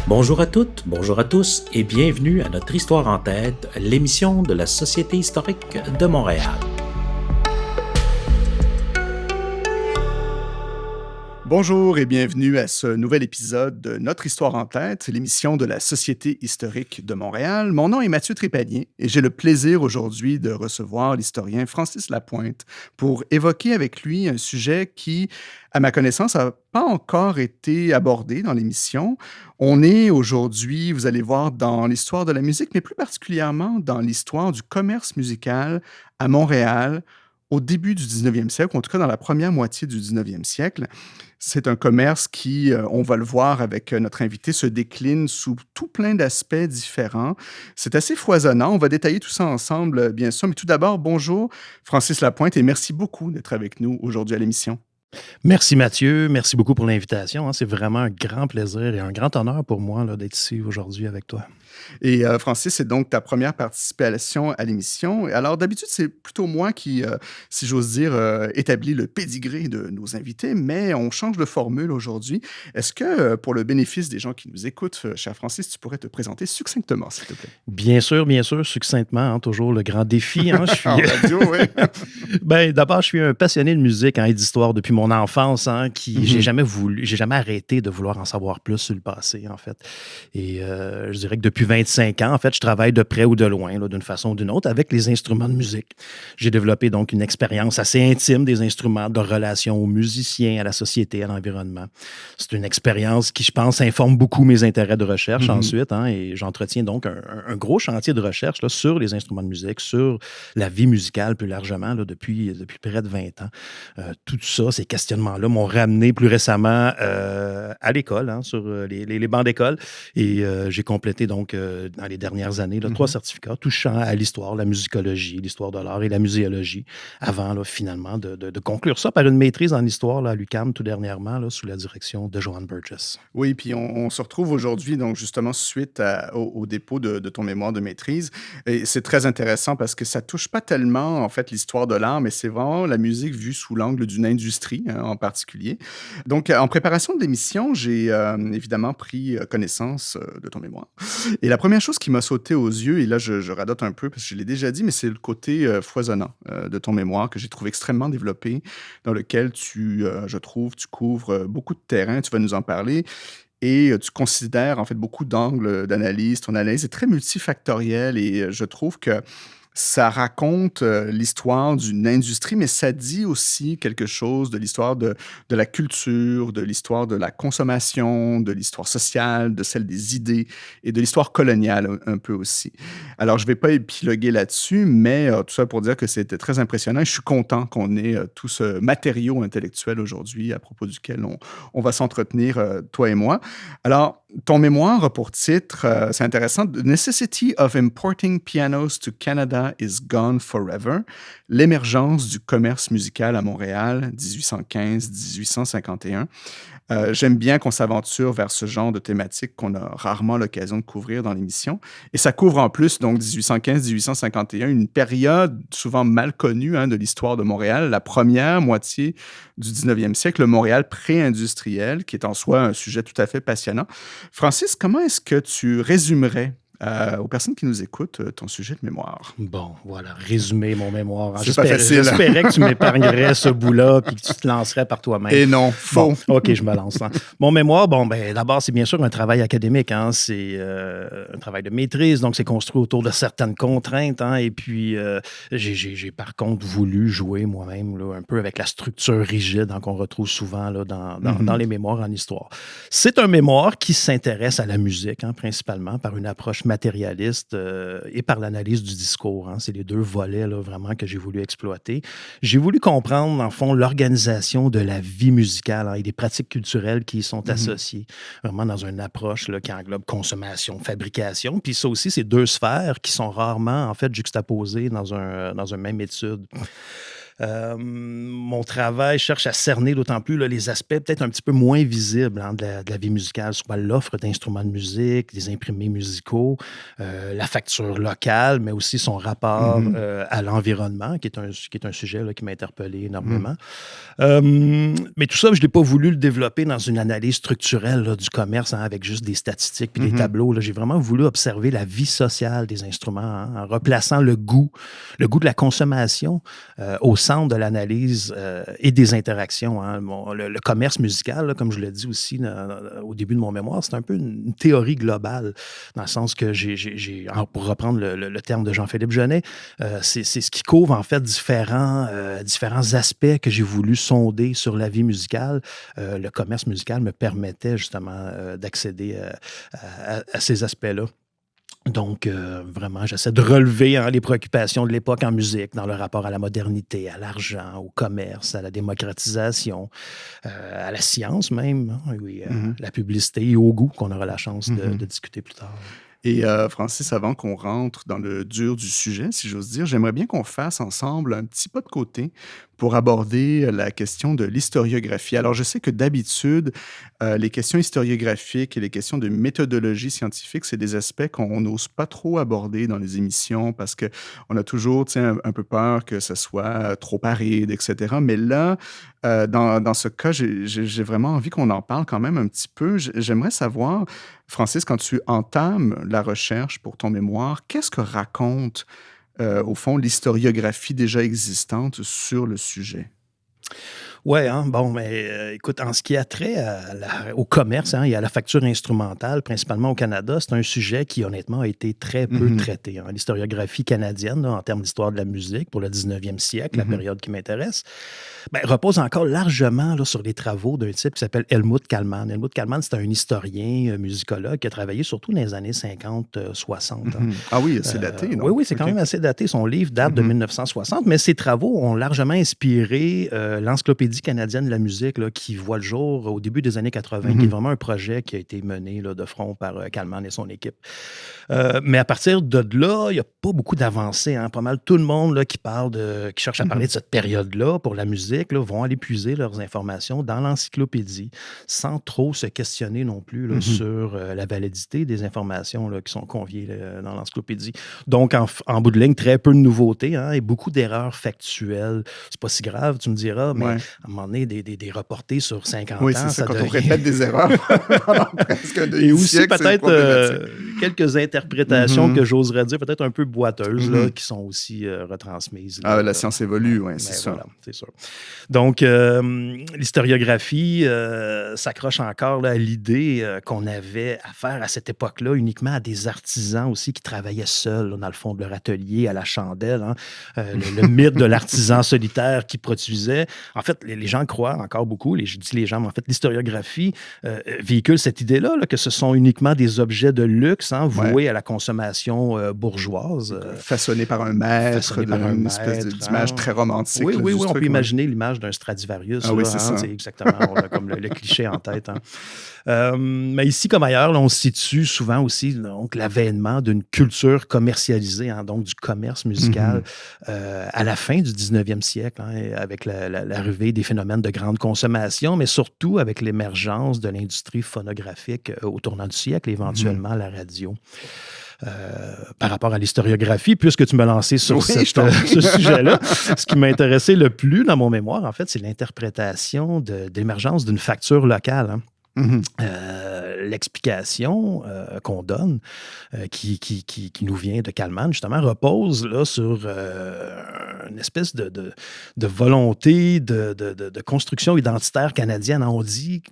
Bonjour à toutes, bonjour à tous et bienvenue à notre Histoire en tête, l'émission de la Société historique de Montréal. Bonjour et bienvenue à ce nouvel épisode de Notre Histoire en tête, l'émission de la Société historique de Montréal. Mon nom est Mathieu Trépanier et j'ai le plaisir aujourd'hui de recevoir l'historien Francis Lapointe pour évoquer avec lui un sujet qui, à ma connaissance, n'a pas encore été abordé dans l'émission. On est aujourd'hui, vous allez voir, dans l'histoire de la musique, mais plus particulièrement dans l'histoire du commerce musical à Montréal au début du 19e siècle, en tout cas dans la première moitié du 19e siècle. C'est un commerce qui, on va le voir avec notre invité, se décline sous tout plein d'aspects différents. C'est assez foisonnant. On va détailler tout ça ensemble, bien sûr. Mais tout d'abord, bonjour Francis Lapointe et merci beaucoup d'être avec nous aujourd'hui à l'émission. Merci Mathieu, merci beaucoup pour l'invitation. C'est vraiment un grand plaisir et un grand honneur pour moi là, d'être ici aujourd'hui avec toi. Et Francis, c'est donc ta première participation à l'émission. Alors d'habitude, c'est plutôt moi qui, si j'ose dire, établit le pédigré de nos invités, mais on change de formule aujourd'hui. Est-ce que, pour le bénéfice des gens qui nous écoutent, cher Francis, tu pourrais te présenter succinctement, s'il te plaît? Bien sûr, succinctement, toujours le grand défi. Je suis... En radio, oui. D'abord, je suis un passionné de musique et d'histoire depuis mon enfance, j'ai jamais arrêté de vouloir en savoir plus sur le passé, en fait. Et je dirais que depuis 25 ans, en fait, je travaille de près ou de loin, là, d'une façon ou d'une autre, avec les instruments de musique. J'ai développé donc une expérience assez intime des instruments, de relation aux musiciens, à la société, à l'environnement. C'est une expérience qui, je pense, informe beaucoup mes intérêts de recherche ensuite, et j'entretiens donc un gros chantier de recherche là, sur les instruments de musique, sur la vie musicale plus largement là, depuis près de 20 ans. Tout ça, ces questionnements-là m'ont ramené plus récemment à l'école, sur les bancs d'école, et j'ai complété donc dans les dernières années, 3 certificats touchant à l'histoire, la musicologie, l'histoire de l'art et la muséologie, avant là, finalement de conclure ça par une maîtrise en histoire là, à l'UQAM tout dernièrement, là, sous la direction de Johan Burgess. Oui, puis on se retrouve aujourd'hui, donc justement, suite au dépôt de ton mémoire de maîtrise. Et c'est très intéressant parce que ça touche pas tellement, en fait, l'histoire de l'art, mais c'est vraiment la musique vue sous l'angle d'une industrie, en particulier. Donc, en préparation de l'émission, j'ai évidemment pris connaissance de ton mémoire. Et la première chose qui m'a sauté aux yeux, et là, je radote un peu parce que je l'ai déjà dit, mais c'est le côté foisonnant de ton mémoire que j'ai trouvé extrêmement développé, dans lequel je trouve, tu couvres beaucoup de terrain, tu vas nous en parler. Et tu considères en fait beaucoup d'angles d'analyse. Ton analyse est très multifactorielle et je trouve que ça raconte l'histoire d'une industrie, mais ça dit aussi quelque chose de l'histoire de la culture, de l'histoire de la consommation, de l'histoire sociale, de celle des idées et de l'histoire coloniale un peu aussi. Alors, je ne vais pas épiloguer là-dessus, mais tout ça pour dire que c'était très impressionnant. Je suis content qu'on ait tout ce matériau intellectuel aujourd'hui à propos duquel on va s'entretenir, toi et moi. Alors, ton mémoire a pour titre, c'est intéressant, The Necessity of Importing Pianos to Canada is Gone Forever, l'émergence du commerce musical à Montréal, 1815-1851. J'aime bien qu'on s'aventure vers ce genre de thématique qu'on a rarement l'occasion de couvrir dans l'émission. Et ça couvre en plus, donc, 1815-1851, une période souvent mal connue de l'histoire de Montréal, la première moitié du 19e siècle, le Montréal pré-industriel, qui est en soi un sujet tout à fait passionnant. Francis, comment est-ce que tu résumerais aux personnes qui nous écoutent ton sujet de mémoire? Bon, voilà, résumer mon mémoire. C'est pas facile. J'espérais que tu m'épargnerais ce bout-là puis que tu te lancerais par toi-même. Et non, faux. Bon, OK, je me lance. Mon mémoire, d'abord, c'est bien sûr un travail académique. C'est un travail de maîtrise, donc c'est construit autour de certaines contraintes. Et puis, j'ai par contre voulu jouer moi-même là, un peu avec la structure rigide qu'on retrouve souvent là, dans les mémoires en histoire. C'est un mémoire qui s'intéresse à la musique, principalement, par une approche matérialiste et par l'analyse du discours. C'est les deux volets là, vraiment que j'ai voulu exploiter. J'ai voulu comprendre, en fond, l'organisation de la vie musicale et des pratiques culturelles qui y sont associées, vraiment dans une approche là, qui englobe consommation, fabrication. Puis ça aussi, c'est deux sphères qui sont rarement, en fait, juxtaposées dans une même étude. Mon travail cherche à cerner d'autant plus là, les aspects peut-être un petit peu moins visibles de la vie musicale, soit l'offre d'instruments de musique, des imprimés musicaux, la facture locale, mais aussi son rapport à l'environnement, qui est un sujet là, qui m'a interpellé énormément. Mais tout ça, je n'ai pas voulu le développer dans une analyse structurelle là, du commerce avec juste des statistiques puis des tableaux. Là. J'ai vraiment voulu observer la vie sociale des instruments en replaçant le goût de la consommation au centre de l'analyse et des interactions. Le commerce musical, là, comme je l'ai dit aussi au début de mon mémoire, c'est un peu une théorie globale, dans le sens que pour reprendre le terme de Jean-Philippe Genet, c'est ce qui couvre en fait différents aspects que j'ai voulu sonder sur la vie musicale. Le commerce musical me permettait justement d'accéder à ces aspects-là. Donc, vraiment, j'essaie de relever les préoccupations de l'époque en musique, dans le rapport à la modernité, à l'argent, au commerce, à la démocratisation, à la science même, la publicité et au goût qu'on aura la chance de discuter plus tard. Et Francis, avant qu'on rentre dans le dur du sujet, si j'ose dire, j'aimerais bien qu'on fasse ensemble un petit pas de côté pour aborder la question de l'historiographie. Alors, je sais que d'habitude, les questions historiographiques et les questions de méthodologie scientifique, c'est des aspects qu'on n'ose pas trop aborder dans les émissions parce qu'on a toujours un peu peur que ce soit trop aride, etc. Mais là, dans ce cas, j'ai vraiment envie qu'on en parle quand même un petit peu. J'aimerais savoir, Francis, quand tu entames la recherche pour ton mémoire, qu'est-ce que raconte au fond, l'historiographie déjà existante sur le sujet? Oui, bon, mais écoute, en ce qui a trait au commerce et à la facture instrumentale, principalement au Canada, c'est un sujet qui, honnêtement, a été très peu traité. L'historiographie canadienne, là, en termes d'histoire de la musique, pour le 19e siècle, la période qui m'intéresse, repose encore largement là, sur les travaux d'un type qui s'appelle Helmut Kallmann. Helmut Kallmann, c'est un historien, musicologue, qui a travaillé surtout dans les années 50-60. Ah oui, c'est daté, non? Oui, c'est quand même assez daté. Son livre date de 1960, mais ses travaux ont largement inspiré l'Encyclopédie canadienne de la musique là, qui voit le jour au début des années 80, qui est vraiment un projet qui a été mené là, de front par Kallmann et son équipe. Mais à partir de là, il n'y a pas beaucoup d'avancées. Pas mal tout le monde là, qui cherche à parler de cette période-là pour la musique là, vont aller puiser leurs informations dans l'encyclopédie sans trop se questionner non plus là, sur la validité des informations là, qui sont conviées dans l'encyclopédie. Donc, en bout de ligne, très peu de nouveautés et beaucoup d'erreurs factuelles. C'est pas si grave, tu me diras, mais à un moment donné, des reportés sur 50 ans. Oui, c'est ça, quand on répète des erreurs pendant presque un et aussi siècle, peut-être quelques interprétations que j'oserais dire, peut-être un peu boiteuses, là, qui sont aussi retransmises. Là, la science évolue, oui, c'est ça. Voilà, c'est sûr. Donc, l'historiographie s'accroche encore là, à l'idée qu'on avait affaire à cette époque-là uniquement à des artisans aussi qui travaillaient seuls là, dans le fond de leur atelier à la chandelle. Le mythe de l'artisan solitaire qui produisait. En fait, les gens croient encore beaucoup, je dis les gens, mais en fait, l'historiographie véhicule cette idée-là là, que ce sont uniquement des objets de luxe voués à la consommation bourgeoise. Façonné par un maître, une espèce d'image très romantique. Oui, on peut imaginer l'image d'un Stradivarius. Ah, oui, c'est ça. C'est exactement, on a comme le cliché en tête. Mais ici, comme ailleurs, là, on se situe souvent aussi donc, l'avènement d'une culture commercialisée, donc du commerce musical à la fin du 19e siècle, avec l'arrivée des phénomènes de grande consommation, mais surtout avec l'émergence de l'industrie phonographique au tournant du siècle, éventuellement la radio. Par rapport à l'historiographie, puisque tu m'as lancé sur ce sujet-là, ce qui m'a intéressé le plus dans mon mémoire, en fait, c'est l'interprétation de l'émergence d'une facture locale. L'explication qu'on donne, qui nous vient de Kallmann, justement, repose là, sur une espèce de volonté de construction identitaire canadienne. On dit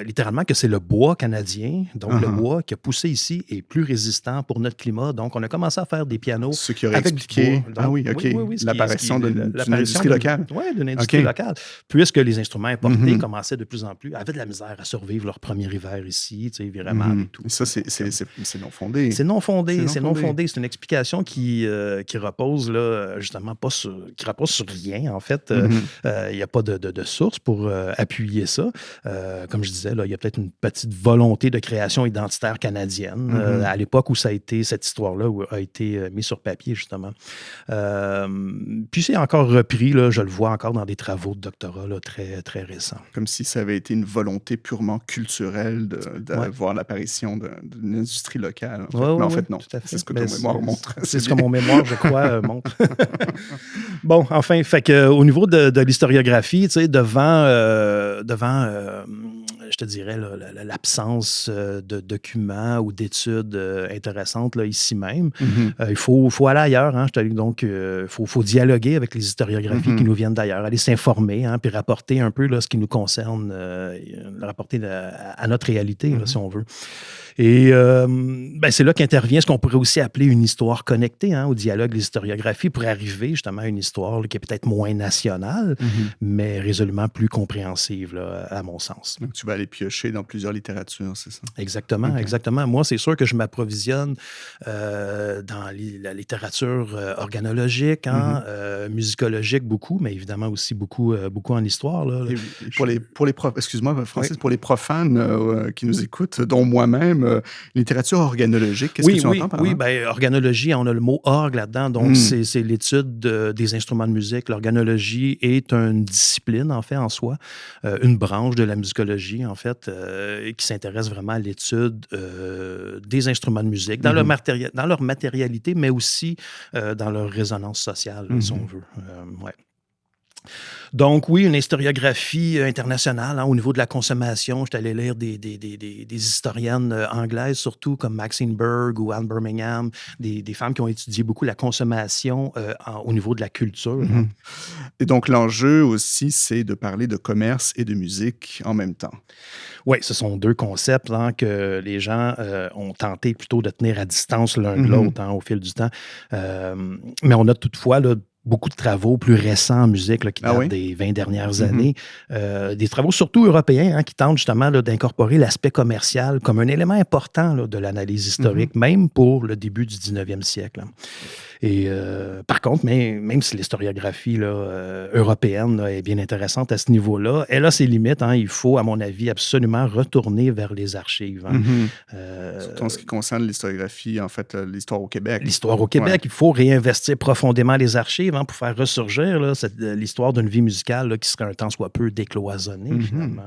littéralement que c'est le bois canadien, donc le bois qui a poussé ici est plus résistant pour notre climat. Donc, on a commencé à faire des pianos ce qui aurait avec expliqué du bois. Donc, l'apparition d'une industrie locale. Oui, d'une industrie locale. Puisque les instruments importés commençaient de plus en plus, avaient de la misère à survivre leur premier hiver ici. virait mal et tout. Et ça, c'est non fondé. C'est non fondé, C'est non fondé. C'est une explication qui repose là, justement pas qui repose sur rien, en fait. Il n'y a pas de source pour appuyer ça. Comme je disais, là, il y a peut-être une petite volonté de création identitaire canadienne à l'époque où cette histoire-là a été mise sur papier, justement. Puis c'est encore repris, là, je le vois encore dans des travaux de doctorat là, très, très récents. Comme si ça avait été une volonté purement culturelle de voir l'apparition d'une industrie locale. En fait. Mais en fait, non. C'est ce que ton mémoire montre. C'est ce que mon mémoire, je crois, montre. Bon, enfin, fait que, au niveau de l'historiographie, devant je te dirais, l'absence de documents ou d'études intéressantes là, ici même, il faut aller ailleurs. Hein, donc, il faut dialoguer avec les historiographies qui nous viennent d'ailleurs, aller s'informer, hein, puis rapporter un peu là, ce qui nous concerne, rapporter à notre réalité, là, si on veut. Et c'est là qu'intervient ce qu'on pourrait aussi appeler une histoire connectée, hein, au dialogue de l'historiographie, pour arriver justement à une histoire là, qui est peut-être moins nationale, mais résolument plus compréhensive, là, à mon sens. Donc, tu vas aller piocher dans plusieurs littératures, c'est ça? Exactement, exactement. Moi, c'est sûr que je m'approvisionne dans la littérature organologique, hein, musicologique beaucoup, mais évidemment aussi beaucoup en histoire. Là. Et pour les excuse-moi, Francis, pour les profanes qui nous écoutent, dont moi-même, littérature organologique, qu'est-ce que tu entends par là? Oui, organologie, on a le mot orgue là-dedans, donc c'est l'étude des instruments de musique. L'organologie est une discipline, en fait, en soi, une branche de la musicologie, en fait, qui s'intéresse vraiment à l'étude des instruments de musique, dans leur matérialité, mais aussi dans leur résonance sociale, si on veut. Ouais. Donc, oui, une historiographie internationale, hein, au niveau de la consommation. Je suis allé lire des historiennes anglaises, surtout comme Maxine Berg ou Anne Birmingham, des femmes qui ont étudié beaucoup la consommation au niveau de la culture. Hein. Et donc, l'enjeu aussi, c'est de parler de commerce et de musique en même temps. Oui, ce sont deux concepts hein, que les gens ont tenté plutôt de tenir à distance l'un de l'autre hein, au fil du temps. Mais on a toutefois là, beaucoup de travaux plus récents en musique là, qui datent des 20 dernières années. Des travaux surtout européens hein, qui tentent justement là, d'incorporer l'aspect commercial comme un élément important là, de l'analyse historique, même pour le début du 19e siècle. Hein. Et par contre, même si l'historiographie là, européenne là, est bien intéressante à ce niveau-là, elle a ses limites. Hein. Il faut, à mon avis, absolument retourner vers les archives. Hein. Surtout en ce qui concerne l'historiographie, en fait, l'histoire au Québec. L'histoire au Québec, il faut réinvestir profondément les archives hein, pour faire ressurgir là, l'histoire d'une vie musicale là, qui serait un tant soit peu décloisonnée, finalement.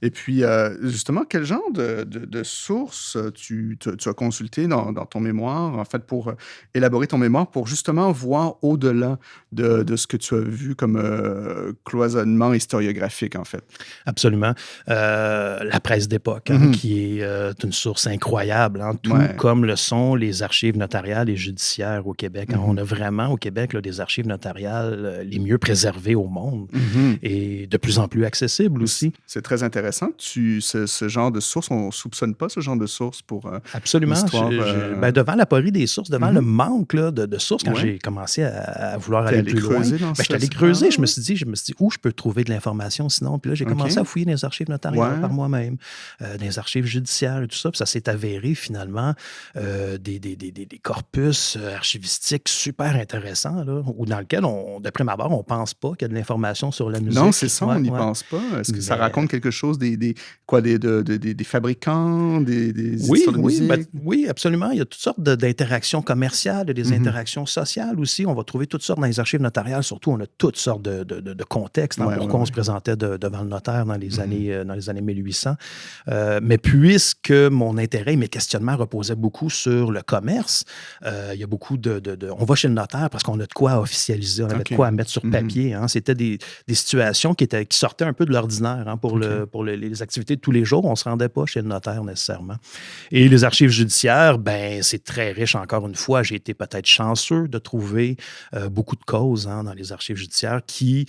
Et puis, justement, quel genre de sources tu as consulté dans ton mémoire, en fait, pour élaborer ton mémoire, pour justement voir au-delà de ce que tu as vu comme cloisonnement historiographique, en fait? Absolument. La presse d'époque, hein, qui est une source incroyable, hein, tout comme le sont les archives notariales et judiciaires au Québec. Hein. On a vraiment, au Québec, là, des archives notariales les mieux préservées au monde et de plus en plus accessibles aussi. C'est très intéressant. Ce genre de sources, on ne soupçonne pas ce genre de sources pour absolument. l'histoire. Devant l'aporie des sources, devant le manque là, de sources, quand j'ai commencé à vouloir aller plus loin, je suis allé creuser. Je me suis dit, où je peux trouver de l'information sinon? Puis là, j'ai commencé à fouiller dans les archives notariales par moi-même, dans les archives judiciaires et tout ça. Puis ça s'est avéré finalement des corpus archivistiques super intéressants, là, ou dans lesquels, de prime abord, on ne pense pas qu'il y a de l'information sur la musique. Non, c'est ça, on n'y pense pas. Est-ce que ça raconte quelque chose des fabricants, des histoires de musique? Oui, absolument. Il y a toutes sortes d'interactions commerciales, des interactions sociales aussi. On va trouver toutes sortes dans les archives notariales. Surtout, on a toutes sortes de contextes dans pourquoi on se présentait devant le notaire dans les années 1800. Mais puisque mon intérêt et mes questionnements reposaient beaucoup sur le commerce, il y a beaucoup on va chez le notaire parce qu'on a de quoi officialiser, on avait de quoi à mettre sur papier. Hein. C'était des situations qui sortaient un peu de l'ordinaire hein, pour les activités de tous les jours. On ne se rendait pas chez le notaire nécessairement. Et les archives judiciaires, c'est très riche encore une fois. J'ai été peut-être chanceux de trouver beaucoup de causes hein, dans les archives judiciaires qui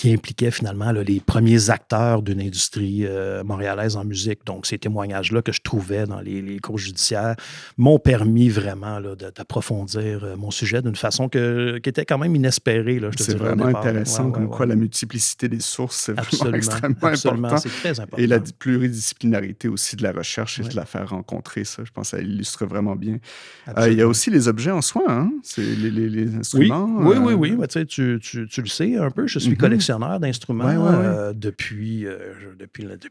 qui impliquait finalement là, les premiers acteurs d'une industrie montréalaise en musique. Donc, ces témoignages-là que je trouvais dans les cours judiciaires m'ont permis vraiment là, d'approfondir mon sujet d'une façon qui était quand même inespérée. Là, je te C'est dirais, au vraiment départ. intéressant, comme quoi la multiplicité des sources, c'est vraiment Absolument, extrêmement absolument. important. C'est très important. Et la pluridisciplinarité aussi de la recherche et de la faire rencontrer, ça, je pense que ça illustre vraiment bien. Il y a aussi les objets en soi, hein? C'est les instruments. Oui. Ben, tu le sais un peu, je suis collectionneur d'instruments depuis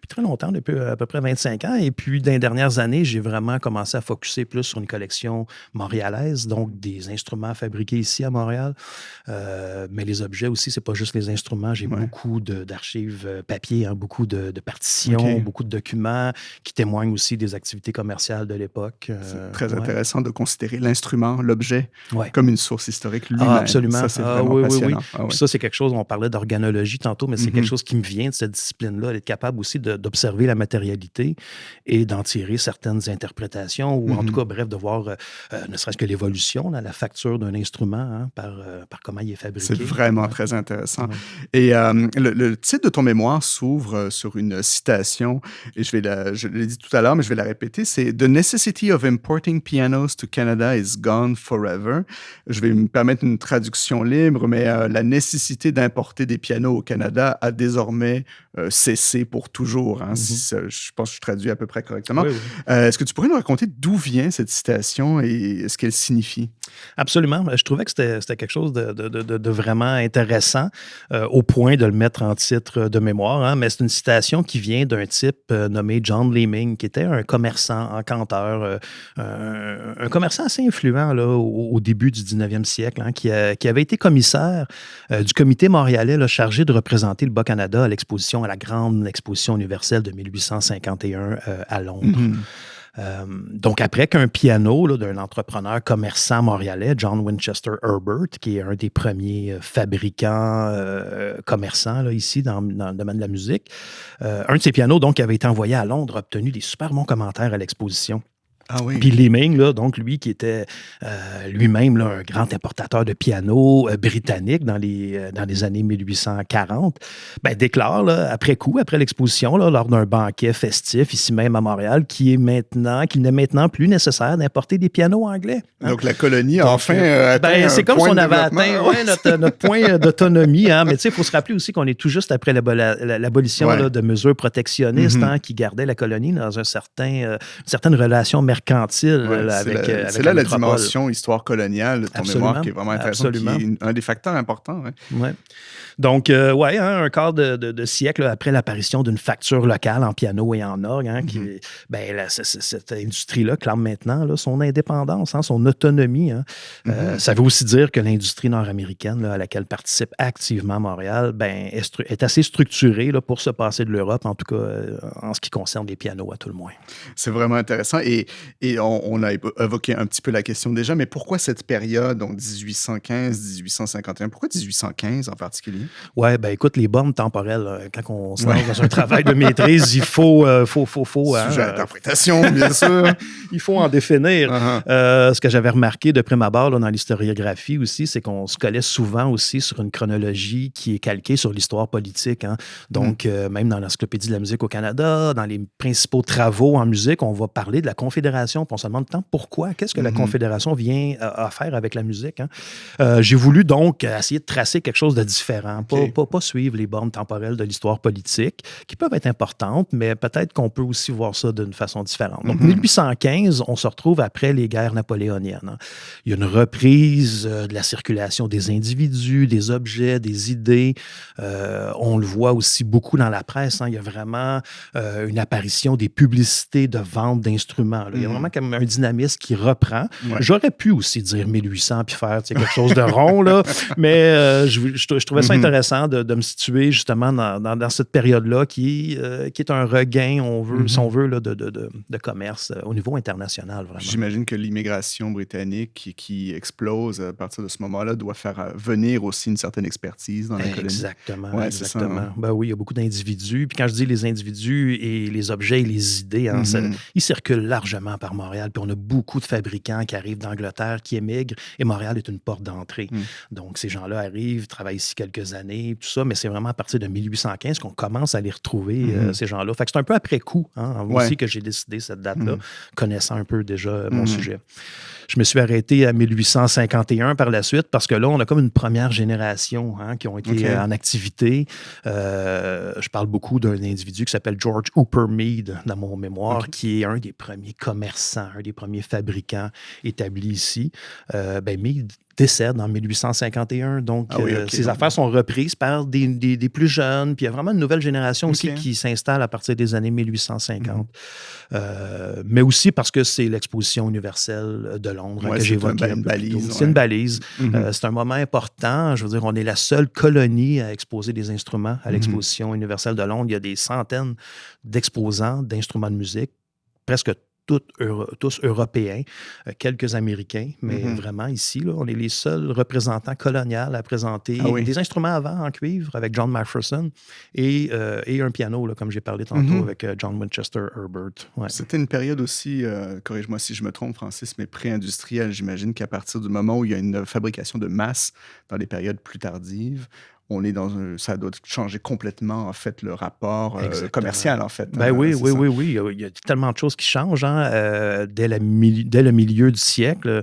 très longtemps, depuis à peu près 25 ans. Et puis, dans les dernières années, j'ai vraiment commencé à focusser plus sur une collection montréalaise, donc des instruments fabriqués ici à Montréal. Mais les objets aussi, c'est pas juste les instruments. J'ai beaucoup d'archives papier, hein, beaucoup de partitions, beaucoup de documents qui témoignent aussi des activités commerciales de l'époque. C'est très intéressant de considérer l'instrument, l'objet, comme une source historique lui-même. Absolument. Ça, c'est vraiment passionnant. Puis ça, c'est quelque chose, on parlait d'organologie tantôt, mais c'est quelque chose qui me vient de cette discipline-là, d'être capable aussi d'observer la matérialité et d'en tirer certaines interprétations, ou en tout cas, bref, de voir ne serait-ce que l'évolution, la facture d'un instrument, hein, par comment il est fabriqué. C'est vraiment très intéressant. Et le titre de ton mémoire s'ouvre sur une citation, et je l'ai dit tout à l'heure, mais je vais la répéter, c'est « The necessity of importing pianos to Canada is gone forever ». Je vais me permettre une traduction libre, mais la nécessité d'importer des pianos au Canada a désormais cessé pour toujours. Hein, je pense que je traduis à peu près correctement. Est-ce que tu pourrais nous raconter d'où vient cette citation et ce qu'elle signifie? Absolument. Je trouvais que c'était quelque chose de vraiment intéressant au point de le mettre en titre de mémoire. Hein, mais c'est une citation qui vient d'un type nommé John Leeming, qui était un commerçant, encanteur, un commerçant assez influent là, au début du 19e siècle, hein, qui avait été commissaire du comité montréalais là, chargé de représenter le Bas-Canada à la grande exposition universelle de 1851 à Londres. Donc, après qu'un piano là, d'un entrepreneur commerçant montréalais, John Winchester Herbert, qui est un des premiers fabricants commerçants là, ici dans le domaine de la musique, un de ces pianos donc, qui avait été envoyé à Londres a obtenu des super bons commentaires à l'exposition. Ah oui. Puis Leeming, là, donc lui qui était lui-même là, un grand importateur de pianos britannique dans les années 1840, ben, déclare là, après l'exposition, là, lors d'un banquet festif ici même à Montréal, qu'il n'est maintenant plus nécessaire d'importer des pianos anglais. Hein? Donc la colonie a enfin atteint c'est comme si on avait atteint notre point d'autonomie. Hein? Mais tu sais, il faut se rappeler aussi qu'on est tout juste après l'abolition là, de mesures protectionnistes hein, qui gardaient la colonie dans une certaine relation mercantile. C'est là la dimension histoire coloniale de ton mémoire qui est vraiment intéressante, qui est un des facteurs importants. Ouais. Donc, un quart de siècle après l'apparition d'une facture locale en piano et en orgue, hein, cette industrie-là clame maintenant là, son indépendance, hein, son autonomie. Hein. Ça veut aussi dire que l'industrie nord-américaine là, à laquelle participe activement Montréal est assez structurée là, pour se passer de l'Europe, en tout cas en ce qui concerne les pianos à tout le moins. C'est vraiment intéressant. Et on a évoqué un petit peu la question déjà, mais pourquoi cette période, donc 1815-1851, pourquoi 1815 en particulier? Oui, ben écoute, les bornes temporelles, quand on se lance dans un travail de maîtrise, il faut sujet à interprétation, bien sûr. Il faut en définir. Ce que j'avais remarqué de prime abord là, dans l'historiographie aussi, c'est qu'on se collait souvent aussi sur une chronologie qui est calquée sur l'histoire politique. Hein. Donc, même dans l'Encyclopédie de la musique au Canada, dans les principaux travaux en musique, on va parler de la Confédération. On se demande pourquoi, qu'est-ce que la Confédération vient à faire avec la musique. Hein? J'ai voulu donc essayer de tracer quelque chose de différent, pas suivre les bornes temporelles de l'histoire politique, qui peuvent être importantes, mais peut-être qu'on peut aussi voir ça d'une façon différente. Donc, 1815, on se retrouve après les guerres napoléoniennes. Hein. Il y a une reprise de la circulation des individus, des objets, des idées. On le voit aussi beaucoup dans la presse. Hein. Il y a vraiment une apparition des publicités de vente d'instruments. Là. Il y a vraiment comme un dynamisme qui reprend. Ouais. J'aurais pu aussi dire 1800 puis faire quelque chose de rond, là, mais je trouvais ça intéressant de me situer justement dans cette période-là qui est un regain, si on veut, là, de commerce au niveau international. Vraiment. J'imagine que l'immigration britannique qui explose à partir de ce moment-là doit faire venir aussi une certaine expertise dans la colonie. Exactement. Ouais, exactement. C'est ça, hein? Ben oui, il y a beaucoup d'individus. Puis quand je dis les individus et les objets et les idées, hein, ils circulent largement par Montréal. Puis on a beaucoup de fabricants qui arrivent d'Angleterre, qui émigrent. Et Montréal est une porte d'entrée. Donc ces gens-là arrivent, travaillent ici quelques quelques années, tout ça, mais c'est vraiment à partir de 1815 qu'on commence à les retrouver, ces gens-là. Fait que c'est un peu après coup, hein, moi aussi, que j'ai décidé cette date-là, connaissant un peu déjà mon sujet. Je me suis arrêté à 1851 par la suite parce que là, on a comme une première génération qui ont été en activité. Je parle beaucoup d'un individu qui s'appelle George Hooper Mead dans mon mémoire, qui est un des premiers commerçants, un des premiers fabricants établis ici. Mead décède en 1851, donc ses affaires sont reprises par des plus jeunes, puis il y a vraiment une nouvelle génération aussi qui s'installe à partir des années 1850. Mais aussi parce que c'est l'exposition universelle de Londres que j'évoquais un peu plus tôt. C'est une balise. C'est un moment important. Je veux dire, on est la seule colonie à exposer des instruments à l'exposition universelle de Londres. Il y a des centaines d'exposants d'instruments de musique, presque tous européens, quelques Américains, mais vraiment ici, là, on est les seuls représentants coloniaux à présenter des instruments avant en cuivre avec John Macpherson et un piano, là, comme j'ai parlé tantôt, avec John Winchester Herbert. Ouais. C'était une période aussi, corrige-moi si je me trompe, Francis, mais pré-industrielle. J'imagine qu'à partir du moment où il y a une fabrication de masse dans les périodes plus tardives, on est ça doit changer complètement, en fait, le rapport commercial, en fait. Oui. Il y a tellement de choses qui changent dès le milieu du siècle.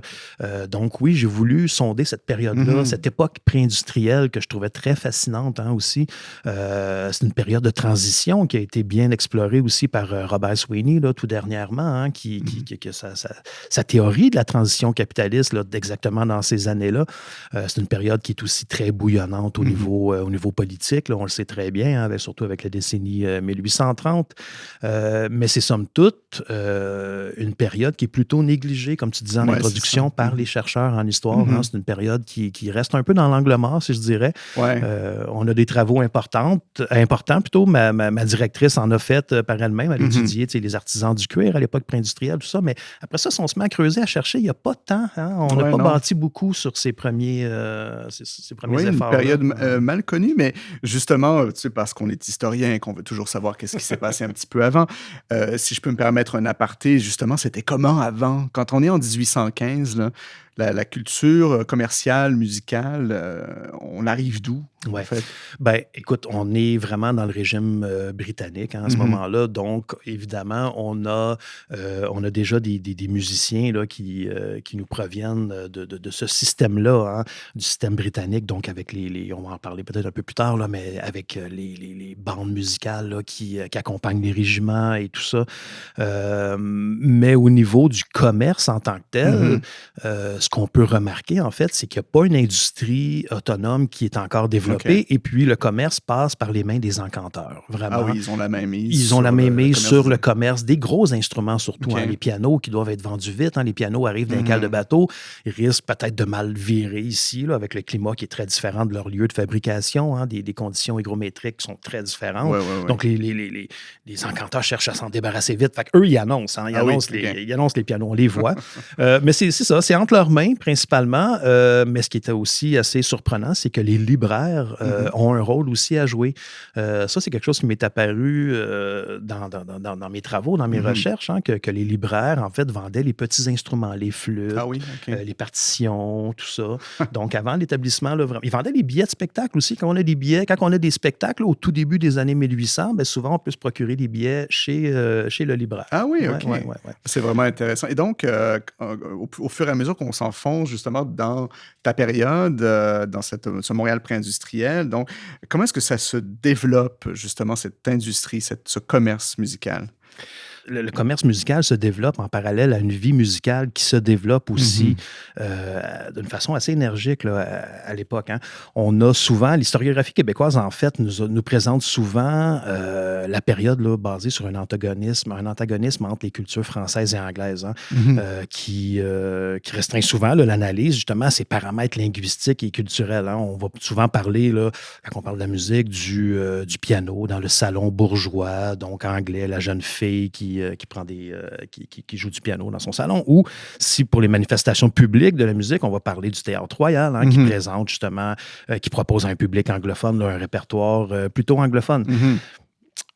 Donc oui, j'ai voulu sonder cette période-là, cette époque pré-industrielle que je trouvais très fascinante aussi. C'est une période de transition qui a été bien explorée aussi par Robert Sweeney, là, tout dernièrement, qui sa théorie de la transition capitaliste, là, exactement dans ces années-là. C'est une période qui est aussi très bouillonnante au niveau politique, là, on le sait très bien, surtout avec la décennie 1830. Mais c'est somme toute une période qui est plutôt négligée, comme tu disais en introduction, par les chercheurs en histoire. C'est une période qui reste un peu dans l'angle mort, si je dirais. On a des travaux importants plutôt. Ma directrice en a fait par elle-même. Elle étudiait les artisans du cuir à l'époque pré-industrielle, tout ça. Mais après ça, si on se met à creuser, à chercher, il n'y a pas de temps. On n'a pas bâti beaucoup sur ces premiers efforts. Une période mal connue, mais justement, parce qu'on est historien et qu'on veut toujours savoir qu'est-ce qui s'est passé un petit peu avant, si je peux me permettre un aparté, justement, c'était comment avant? Quand on est en 1815, là, la culture commerciale, musicale, on arrive d'où, en fait? Écoute, on est vraiment dans le régime britannique à ce moment-là. Donc, évidemment, on a déjà des musiciens là, qui nous proviennent de ce système-là, du système britannique. Donc, avec on va en parler peut-être un peu plus tard, là, mais avec les bandes musicales là, qui accompagnent les régiments et tout ça. Mais au niveau du commerce en tant que tel, ce qu'on peut remarquer, en fait, c'est qu'il n'y a pas une industrie autonome qui est encore développée. Et puis, le commerce passe par les mains des encanteurs. Vraiment. Ah oui, ils ont la main mise. Ils ont la main mise sur le commerce des gros instruments, surtout. Les pianos qui doivent être vendus vite. Les pianos arrivent d'un cale de bateau. Ils risquent peut-être de mal virer ici, là, avec le climat qui est très différent de leur lieu de fabrication, des conditions hygrométriques qui sont très différentes. Donc, les encanteurs cherchent à s'en débarrasser vite. Fait qu'eux, ils annoncent. Ils annoncent les pianos, on les voit. Mais c'est ça, c'est entre leurs mains, principalement. Mais ce qui était aussi assez surprenant, c'est que les libraires ont un rôle aussi à jouer. Ça, c'est quelque chose qui m'est apparu dans mes travaux, dans mes recherches, que les libraires, en fait, vendaient les petits instruments, les flûtes, les partitions, tout ça. Donc, avant l'établissement, là, ils vendaient les billets de spectacle aussi. Quand on a des spectacles, au tout début des années 1800, souvent, on peut se procurer des billets chez le libraire. Ah oui, OK. C'est vraiment intéressant. Et donc, au fur et à mesure qu'on s'enfonce justement dans ta période, dans ce Montréal pré-industriel, donc, comment est-ce que ça se développe, justement, cette industrie, ce commerce musical? Le commerce musical se développe en parallèle à une vie musicale qui se développe aussi d'une façon assez énergique là, à l'époque. On a souvent, l'historiographie québécoise, en fait, nous présente souvent la période là, basée sur un antagonisme entre les cultures françaises et anglaises, qui restreint souvent là, l'analyse, justement, à ces paramètres linguistiques et culturels. On va souvent parler, là, quand on parle de la musique, du piano dans le salon bourgeois, donc anglais, la jeune fille qui joue du piano dans son salon, ou si pour les manifestations publiques de la musique, on va parler du Théâtre Royal, qui présente justement, qui propose à un public anglophone là, un répertoire plutôt anglophone.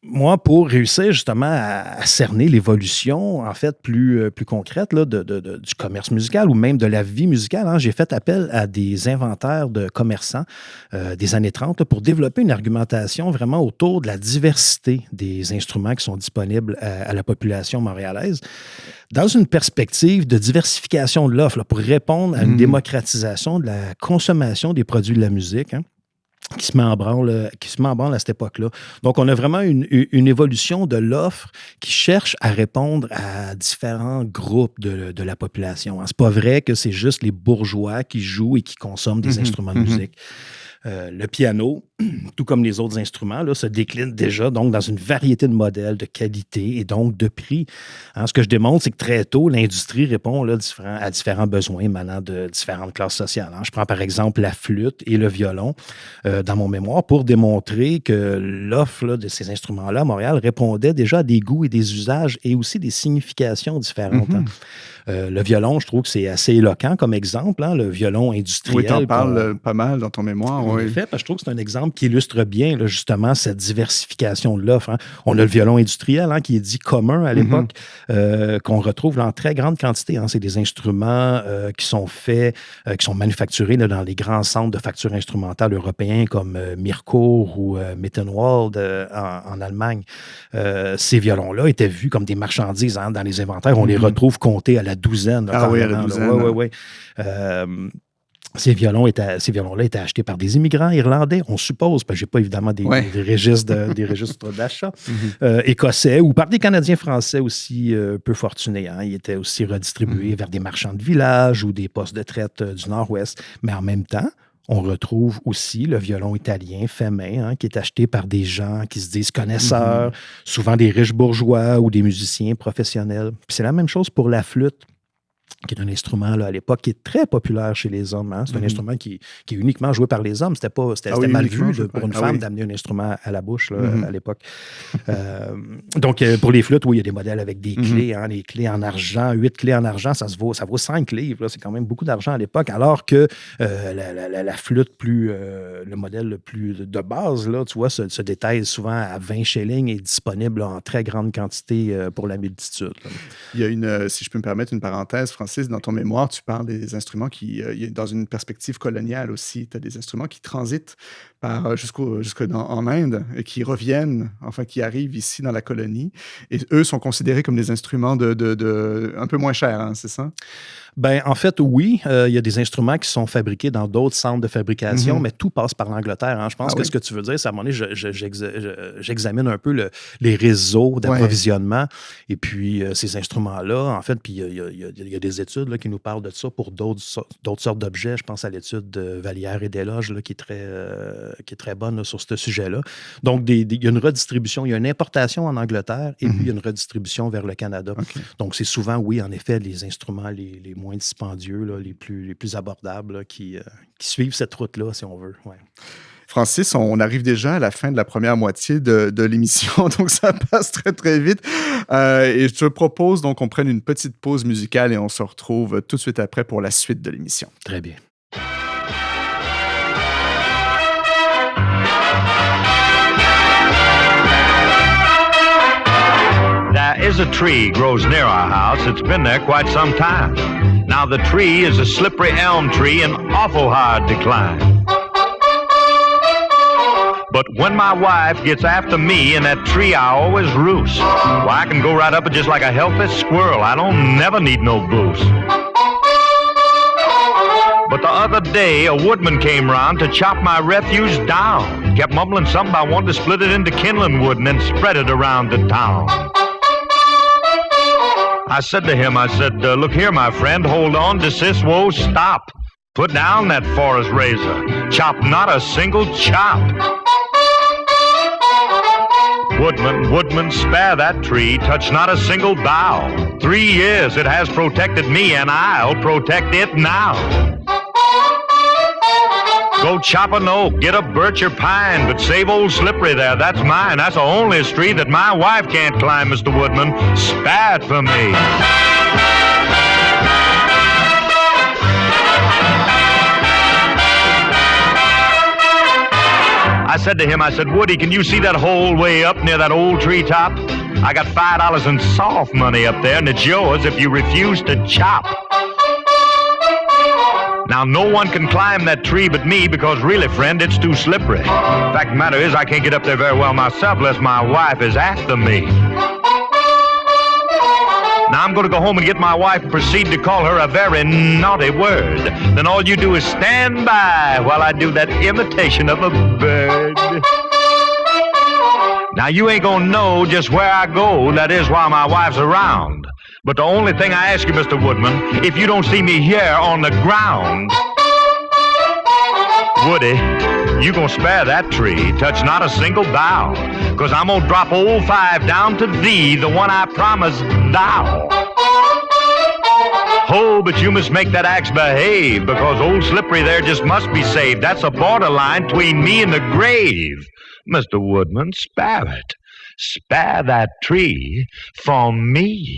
moi, pour réussir justement à cerner l'évolution, en fait, plus concrète là, du commerce musical ou même de la vie musicale, hein, j'ai fait appel à des inventaires de commerçants des années 30 là, pour développer une argumentation vraiment autour de la diversité des instruments qui sont disponibles à la population montréalaise, dans une perspective de diversification de l'offre, là, pour répondre à une démocratisation de la consommation des produits de la musique, hein, qui se met en branle à cette époque-là. Donc, on a vraiment une évolution de l'offre qui cherche à répondre à différents groupes de la population. C'est pas vrai que c'est juste les bourgeois qui jouent et qui consomment des instruments de musique. Le piano, tout comme les autres instruments, là, se décline déjà donc dans une variété de modèles, de qualité et donc de prix. Hein, ce que je démontre, c'est que très tôt, l'industrie répond là, à différents besoins émanant de différentes classes sociales. Hein. Je prends par exemple la flûte et le violon dans mon mémoire pour démontrer que l'offre là, de ces instruments-là à Montréal répondait déjà à des goûts et des usages et aussi des significations différentes. Hein. Le violon, je trouve que c'est assez éloquent comme exemple, hein, le violon industriel. Oui, tu en parles pas mal dans ton mémoire. En effet, parce que je trouve que c'est un exemple qui illustre bien là, justement cette diversification de l'offre. Hein. On a le violon industriel hein, qui est dit commun à l'époque, qu'on retrouve là, en très grande quantité. Hein. C'est des instruments qui sont faits, qui sont manufacturés là, dans les grands centres de facture instrumentale européens comme Mircourt ou Mittenwald en Allemagne. Ces violons-là étaient vus comme des marchandises hein, dans les inventaires. On les retrouve comptés à la douzaine. Là, oui, à la douzaine. Oui. Ces violons-là étaient achetés par des immigrants irlandais, on suppose, parce que je n'ai pas évidemment des registres d'achat, écossais, ou par des Canadiens français aussi peu fortunés. Hein. Ils étaient aussi redistribués vers des marchands de village ou des postes de traite du Nord-Ouest. Mais en même temps, on retrouve aussi le violon italien fait main, hein, qui est acheté par des gens qui se disent connaisseurs, souvent des riches bourgeois ou des musiciens professionnels. Puis c'est la même chose pour la flûte, qui est un instrument là, à l'époque qui est très populaire chez les hommes. Hein. C'est un instrument qui est uniquement joué par les hommes. C'était mal vu pour une femme d'amener un instrument à la bouche là, à l'époque. Donc, pour les flûtes, oui, il y a des modèles avec des clés. Hein, les clés en argent, 8 clés en argent, ça vaut 5 livres. Là. C'est quand même beaucoup d'argent à l'époque, alors que la flûte le modèle le plus de base, là, tu vois, se détaille souvent à 20 shillings et est disponible là, en très grande quantité pour la multitude. Là. Il y a si je peux me permettre une parenthèse, Francis, dans ton mémoire, tu parles des instruments qui, dans une perspective coloniale aussi, tu as des instruments qui transitent en Inde et qui reviennent, enfin qui arrivent ici dans la colonie. Et eux sont considérés comme des instruments un peu moins chers, hein, c'est ça? Ben, en fait, oui. Il y a des instruments qui sont fabriqués dans d'autres centres de fabrication, mais tout passe par l'Angleterre. Hein. Je pense que ce que tu veux dire, c'est à un moment donné, j'examine un peu les réseaux d'approvisionnement. Et puis, ces instruments-là, en fait, puis il y a des études là, qui nous parlent de ça pour d'autres sortes d'objets. Je pense à l'étude de Vallière et Desloges, là, qui est très bonne là, sur ce sujet-là. Donc, il y a une redistribution, il y a une importation en Angleterre et puis il y a une redistribution vers le Canada. Okay. Donc, c'est souvent, oui, en effet, les instruments les moins dispendieux, là, les plus abordables, là, qui suivent cette route-là, si on veut. Ouais. Francis, on arrive déjà à la fin de la première moitié de l'émission, donc ça passe très, très vite. Et je te propose donc qu'on prenne une petite pause musicale et on se retrouve tout de suite après pour la suite de l'émission. Très bien. There is a tree grows near our house. It's been there quite some time. Now the tree is a slippery elm tree in awful hard decline. But when my wife gets after me in that tree, I always roost. Why, I can go right up it just like a healthy squirrel. I don't never need no boost. But the other day, a woodman came round to chop my refuse down. Kept mumbling something about wanting to split it into kindling wood and then spread it around the town. I said to him, look here, my friend, hold on, desist, whoa, stop. Put down that forest razor. Chop not a single chop. Woodman, spare that tree. Touch not a single bough. 3 years it has protected me, and I'll protect it now. Go chop an oak, get a birch or pine, but save old Slippery there, that's mine. That's the only tree that my wife can't climb, Mr. Woodman. Spare it for me. I said to him, I said, Woody, can you see that hole way up near that old treetop? I got $5 in soft money up there, and it's yours if you refuse to chop. Now, no one can climb that tree but me because, really, friend, it's too slippery. Fact of the matter is, I can't get up there very well myself unless my wife is after me. Now, I'm going to go home and get my wife and proceed to call her a very naughty word. Then all you do is stand by while I do that imitation of a bird. Now, you ain't going to know just where I go, that is, while my wife's around. But the only thing I ask you, Mr. Woodman, if you don't see me here on the ground, Woody, you gonna spare that tree, touch not a single bough, 'cause I'm gonna drop old 5 down to thee, the one I promised thou. Oh, but you must make that axe behave, because old Slippery there just must be saved. That's a borderline between me and the grave. Mr. Woodman, spare it. Spare that tree for me.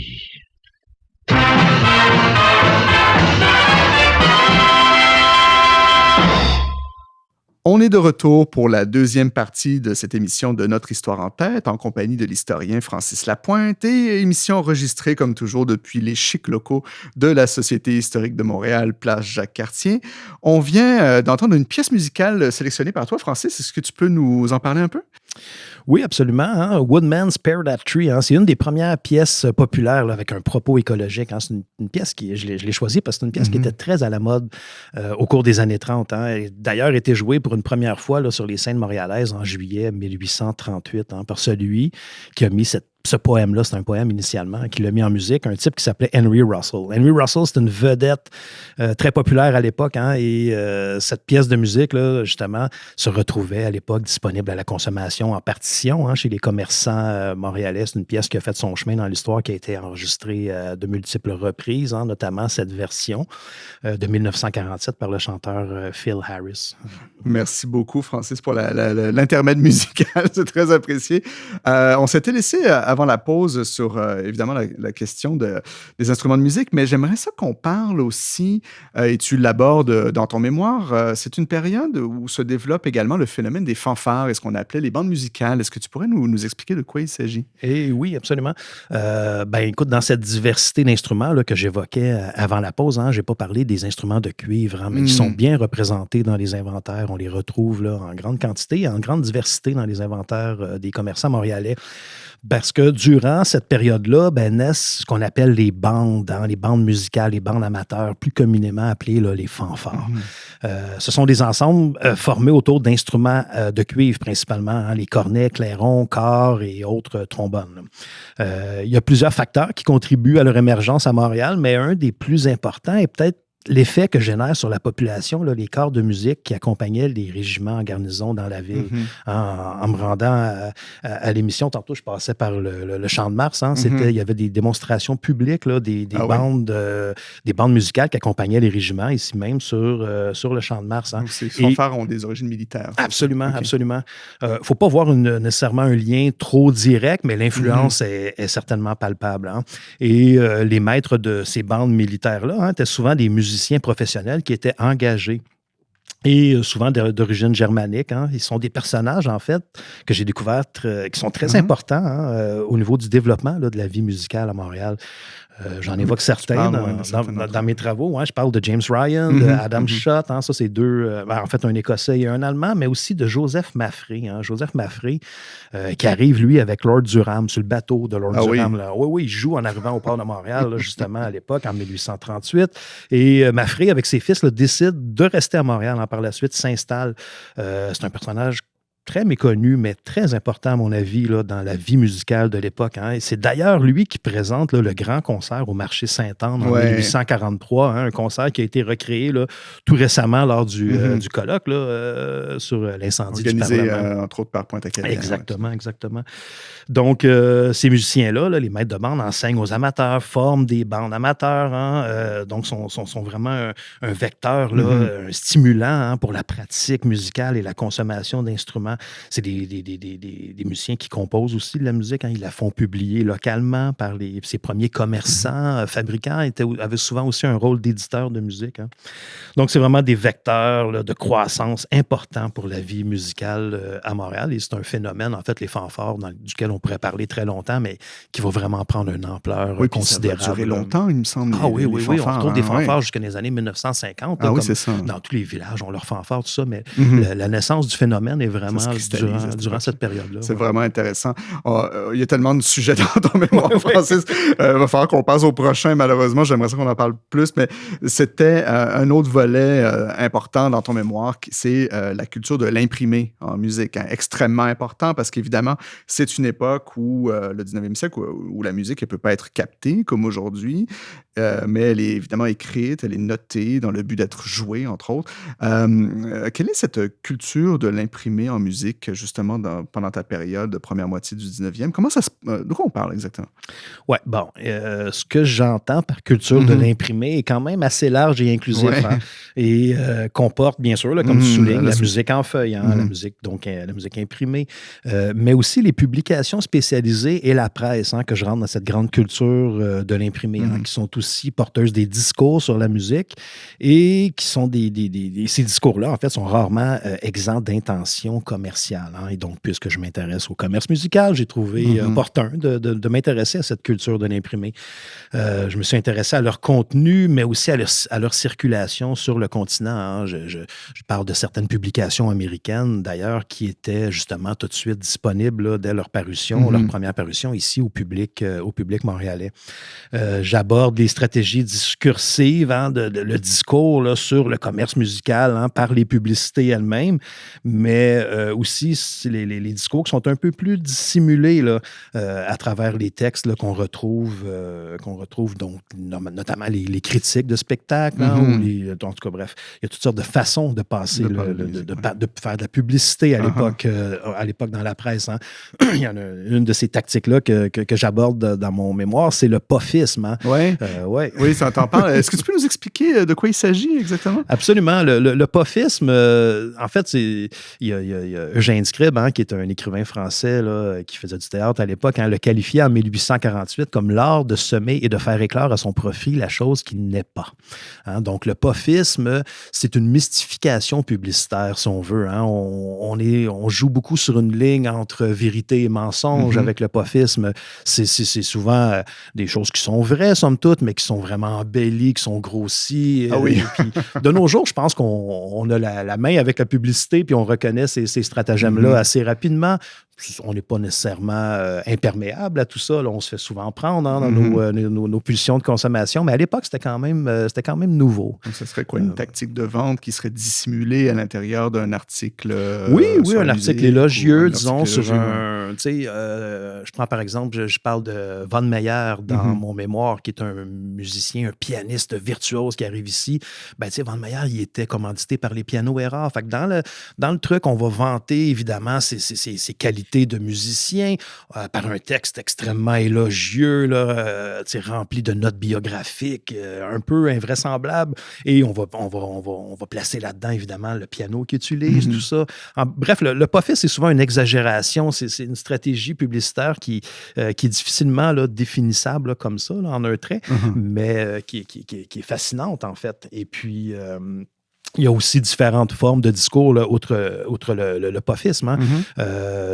On est de retour pour la deuxième partie de cette émission de Notre Histoire en tête, en compagnie de l'historien Francis Lapointe, et émission enregistrée comme toujours depuis les chics locaux de la Société historique de Montréal, place Jacques-Cartier. On vient d'entendre une pièce musicale sélectionnée par toi, Francis. Est-ce que tu peux nous en parler un peu? Oui, absolument. Hein? Woodman Spare That Tree, hein? C'est une des premières pièces populaires là, avec un propos écologique. Hein? C'est une pièce qui, je l'ai choisie parce que c'est une pièce qui était très à la mode au cours des années 30. Hein? Et d'ailleurs, été jouée pour une première fois là, sur les scènes montréalaises en juillet 1838 hein, par celui qui a mis ce poème-là, c'est un poème initialement, qui l'a mis en musique, un type qui s'appelait Henry Russell. Henry Russell, c'est une vedette très populaire à l'époque, hein, et cette pièce de musique, là, justement, se retrouvait à l'époque disponible à la consommation en partition hein, chez les commerçants montréalais. C'est une pièce qui a fait son chemin dans l'histoire, qui a été enregistrée de multiples reprises, hein, notamment cette version de 1947 par le chanteur Phil Harris. Merci beaucoup, Francis, pour l'intermède musical. C'est très apprécié. On s'était laissé avant la pause sur, évidemment, la question des instruments de musique, mais j'aimerais ça qu'on parle aussi, et tu l'abordes dans ton mémoire, c'est une période où se développe également le phénomène des fanfares et ce qu'on appelait les bandes musicales. Est-ce que tu pourrais nous expliquer de quoi il s'agit? Eh oui, absolument. Écoute, dans cette diversité d'instruments là, que j'évoquais avant la pause, hein, je n'ai pas parlé des instruments de cuivre, hein, mais qui sont bien représentés dans les inventaires. On les retrouve là, en grande quantité, en grande diversité dans les inventaires des commerçants montréalais. Parce que durant cette période-là, naissent ce qu'on appelle les bandes, hein, les bandes musicales, les bandes amateurs, plus communément appelées là, les fanfares. Ce sont des ensembles formés autour d'instruments de cuivre principalement, hein, les cornets, clairons, cors et autres trombones. Il y a plusieurs facteurs qui contribuent à leur émergence à Montréal, mais un des plus importants est peut-être l'effet que génère sur la population, là, les corps de musique qui accompagnaient les régiments en garnison dans la ville. En me rendant à l'émission, tantôt, je passais par le Champ de Mars. Hein, il y avait des démonstrations publiques, là, des bandes musicales qui accompagnaient les régiments, ici même sur le Champ de Mars. Hein. Ces fanfares ont des origines militaires. Absolument, absolument. Faut pas voir nécessairement un lien trop direct, mais l'influence est certainement palpable. Hein. Et les maîtres de ces bandes militaires-là hein, étaient souvent des musiciens professionnels qui étaient engagés et souvent d'origine germanique. Hein. Ils sont des personnages, en fait, que j'ai découverts qui sont très importants hein, au niveau du développement là, de la vie musicale à Montréal. J'en évoque certains dans mes travaux. Hein. Je parle de James Ryan, de Adam Schott. Hein. Ça, c'est deux, en fait, un Écossais et un Allemand, mais aussi de Joseph Maffrey. Hein. Joseph Maffrey, qui arrive, lui, avec Lord Durham, sur le bateau de Lord Durham. Oui. Là. Oui, il joue en arrivant au port de Montréal, là, justement, à l'époque, en 1838. Et Maffrey, avec ses fils, là, décide de rester à Montréal. Hein, par la suite, s'installe. C'est un personnage très méconnu, mais très important, à mon avis, là, dans la vie musicale de l'époque. Hein. Et c'est d'ailleurs lui qui présente là, le grand concert au marché Sainte-Anne en 1843, hein, un concert qui a été recréé là, tout récemment lors du colloque là, sur l'incendie du Parlement. Organisé, entre autres, par Pointe-à-Canaille. Exactement, exactement. Donc, ces musiciens-là, les maîtres de bande, enseignent aux amateurs, forment des bandes amateurs, hein, donc sont vraiment un vecteur, là, un stimulant hein, pour la pratique musicale et la consommation d'instruments évidemment, c'est des musiciens qui composent aussi de la musique. Hein. Ils la font publier localement par ces premiers commerçants, fabricants, avaient souvent aussi un rôle d'éditeur de musique. Hein. Donc, c'est vraiment des vecteurs là, de croissance importants pour la vie musicale à Montréal. Et c'est un phénomène, en fait, les fanfares, duquel on pourrait parler très longtemps, mais qui va vraiment prendre une ampleur considérable. Ça va durer longtemps, il me semble. Oui. On retrouve des fanfares jusqu'à les années 1950. Ah oui, c'est ça. Dans tous les villages, on leur fanfare, tout ça, mais la naissance du phénomène est vraiment durant cette période-là. C'est vraiment intéressant. Il y a tellement de sujets dans ton mémoire, Francis. Il va falloir qu'on passe au prochain, malheureusement. J'aimerais ça qu'on en parle plus, mais c'était un autre volet important dans ton mémoire, c'est la culture de l'imprimé en musique. Hein, extrêmement important parce qu'évidemment, c'est une époque où le 19e siècle, où la musique ne peut pas être captée comme aujourd'hui, mais elle est évidemment écrite, elle est notée dans le but d'être jouée, entre autres. Quelle est cette culture de l'imprimé en musique, justement, pendant ta période de première moitié du 19e? De quoi on parle exactement? Oui, bon, ce que j'entends par culture de l'imprimé est quand même assez large et inclusif. Hein, et comporte, bien sûr, là, comme tu soulignes, la musique en feuille, hein, la musique imprimée, mais aussi les publications spécialisées et la presse, hein, que je rentre dans cette grande culture de l'imprimé, hein, qui sont aussi porteuses des discours sur la musique et qui sont ces discours-là, en fait, sont rarement exempts d'intention commerciale. Hein, et donc, puisque je m'intéresse au commerce musical, j'ai trouvé opportun de m'intéresser à cette culture de l'imprimé. Je me suis intéressé à leur contenu, mais aussi à leur circulation sur le continent. Hein. Je parle de certaines publications américaines, d'ailleurs, qui étaient justement tout de suite disponibles là, dès leur parution, leur première parution ici au public montréalais. J'aborde les stratégies discursives, hein, le discours là, sur le commerce musical hein, par les publicités elles-mêmes, mais aussi les discours qui sont un peu plus dissimulés là, à travers les textes là, qu'on retrouve donc, notamment les critiques de spectacles, hein, ou en tout cas, bref, il y a toutes sortes de façons de passer, de faire de la publicité à l'époque dans la presse. Hein. Il y en a une de ces tactiques-là que j'aborde dans mon mémoire, c'est le pofisme. Hein. Oui, ça t'en parle. Est-ce que tu peux nous expliquer de quoi il s'agit exactement? Absolument. Le pofisme, en fait, il y a Eugène Scribe, hein, qui est un écrivain français là, qui faisait du théâtre à l'époque, hein, le qualifiait en 1848 comme l'art de semer et de faire éclore à son profit la chose qui n'est pas. Hein, donc, le pofisme, c'est une mystification publicitaire, si on veut. Hein. On joue beaucoup sur une ligne entre vérité et mensonge avec le pofisme. C'est souvent des choses qui sont vraies, somme toute, mais qui sont vraiment embellies, qui sont grossies. Oui. Puis, de nos jours, je pense qu'on a la main avec la publicité, puis on reconnaît ces stratagèmes-là assez rapidement. On n'est pas nécessairement imperméable à tout ça. Là, on se fait souvent prendre hein, dans nos pulsions de consommation, mais à l'époque, c'était quand même nouveau. Donc, ce serait quoi, une tactique de vente qui serait dissimulée à l'intérieur d'un article? Oui, un article élogieux, disons, sur un... Tu sais, je prends par exemple, je parle de Von Meyer dans mon mémoire, qui est un musicien, un pianiste virtuose qui arrive ici. Ben, tu sais, Von Meyer, il était commandité par les pianos Erard. Fait que dans le truc, on va vanter, évidemment, ses qualités de musicien par un texte extrêmement élogieux, là, rempli de notes biographiques, un peu invraisemblables. Et on va placer là-dedans, évidemment, le piano qu'il utilise, tout ça. Bref, le pofisme, c'est souvent une exagération. C'est une stratégie publicitaire qui est difficilement là, définissable là, comme ça, là, en un trait, mais qui est fascinante, en fait. Et puis... il y a aussi différentes formes de discours, là, outre le pofisme. Hein.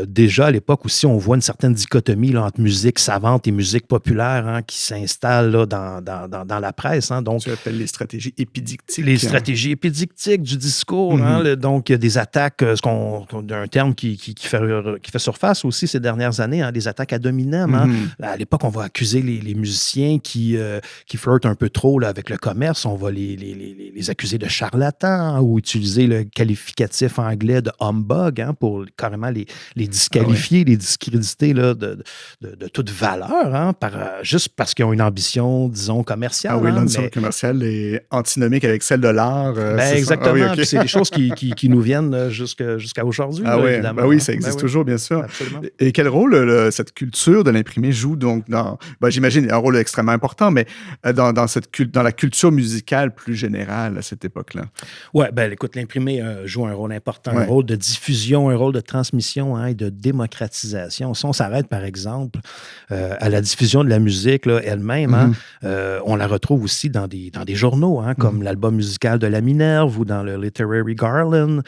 Déjà, à l'époque aussi, on voit une certaine dichotomie là, entre musique savante et musique populaire hein, qui s'installe là, dans la presse. Hein. Donc, tu appelles les stratégies épidictiques. Les stratégies épidictiques du discours. Hein, donc, il y a des attaques, un terme qui fait surface aussi ces dernières années, hein, des attaques ad hominem. Hein. À l'époque, on va accuser les musiciens qui flirtent un peu trop là, avec le commerce. On va les accuser de charlatans. Ou utiliser le qualificatif anglais de humbug hein, pour carrément les disqualifier, les discréditer là, de toute valeur, hein, juste parce qu'ils ont une ambition, disons, commerciale. Ah oui, l'ambition commerciale est antinomique avec celle de l'art. Exactement. Ah oui, okay. C'est des choses qui nous viennent jusqu'à aujourd'hui. Ah là, oui, évidemment. Oui, ça existe toujours, bien sûr. Absolument. Et quel rôle cette culture de l'imprimé joue donc dans... j'imagine un rôle extrêmement important, mais dans la culture musicale plus générale à cette époque-là? Oui, ben écoute, l'imprimé joue un rôle important, un Ouais. rôle de diffusion, un rôle de transmission, hein, et de démocratisation. Si on s'arrête, par exemple, à la diffusion de la musique là, elle-même, hein, Mhm. on la retrouve aussi dans des journaux, hein, comme l'album musical de la Minerve ou dans le Literary Garland,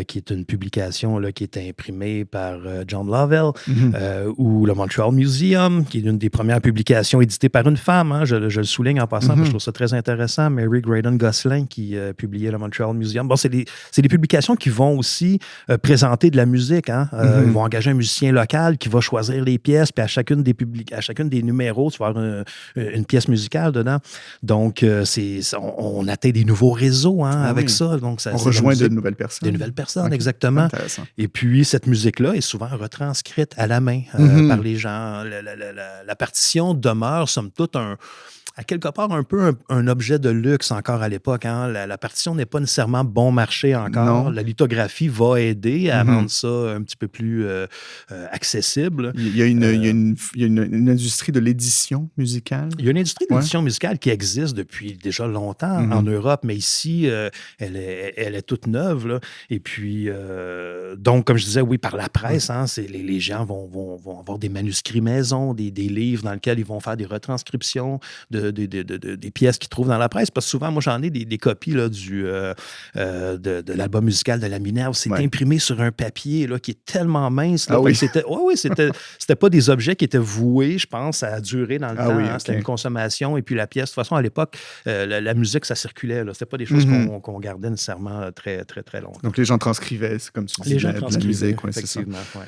qui est une publication là, qui est imprimée par John Lovell, Mhm. ou le Montreal Museum, qui est une des premières publications éditées par une femme. Hein, je le souligne en passant, parce que je trouve ça très intéressant. Mary Graydon Gosselin, qui publiait le Montreal Museum. Bon, c'est des publications qui vont aussi présenter de la musique. Hein. Ils vont engager un musicien local qui va choisir les pièces, puis à chacune des numéros, tu vas avoir une pièce musicale dedans. Donc, on atteint des nouveaux réseaux, hein, Ah avec oui. ça. Donc, On rejoint de nouvelles personnes. des nouvelles personnes, Ok. exactement. Intéressant. Et puis, cette musique-là est souvent retranscrite à la main par les gens. La partition demeure, somme toute, à quelque part un peu un objet de luxe encore à l'époque. Hein. La partition n'est pas nécessairement bon marché encore. Non. La lithographie va aider à Mhm. rendre ça un petit peu plus accessible. Il y a une industrie de l'édition musicale. Il y a une industrie Ouais. d'édition musicale qui existe depuis déjà longtemps en Europe, mais ici, elle est toute neuve. Là. Et puis, donc, comme je disais, oui, par la presse, hein, les gens vont avoir des manuscrits maison, des livres dans lesquels ils vont faire des retranscriptions des pièces qu'ils trouvent dans la presse. Parce que souvent, moi, j'en ai des copies là, de l'album musical de la Minerve. C'est Ouais. imprimé sur un papier là, qui est tellement mince. Là, Ah oui. c'était pas des objets qui étaient voués, je pense, à durer dans le Ah temps. oui, Hein. ok. C'était une consommation. Et puis la pièce, de toute façon, à l'époque, la musique, ça circulait. C'était pas des choses qu'on gardait nécessairement très, très, très longtemps. Donc, les gens transcrivaient, c'est comme tu dis, Les gens de la transcrivaient, musique, ouais, c'est ça. effectivement. Ouais.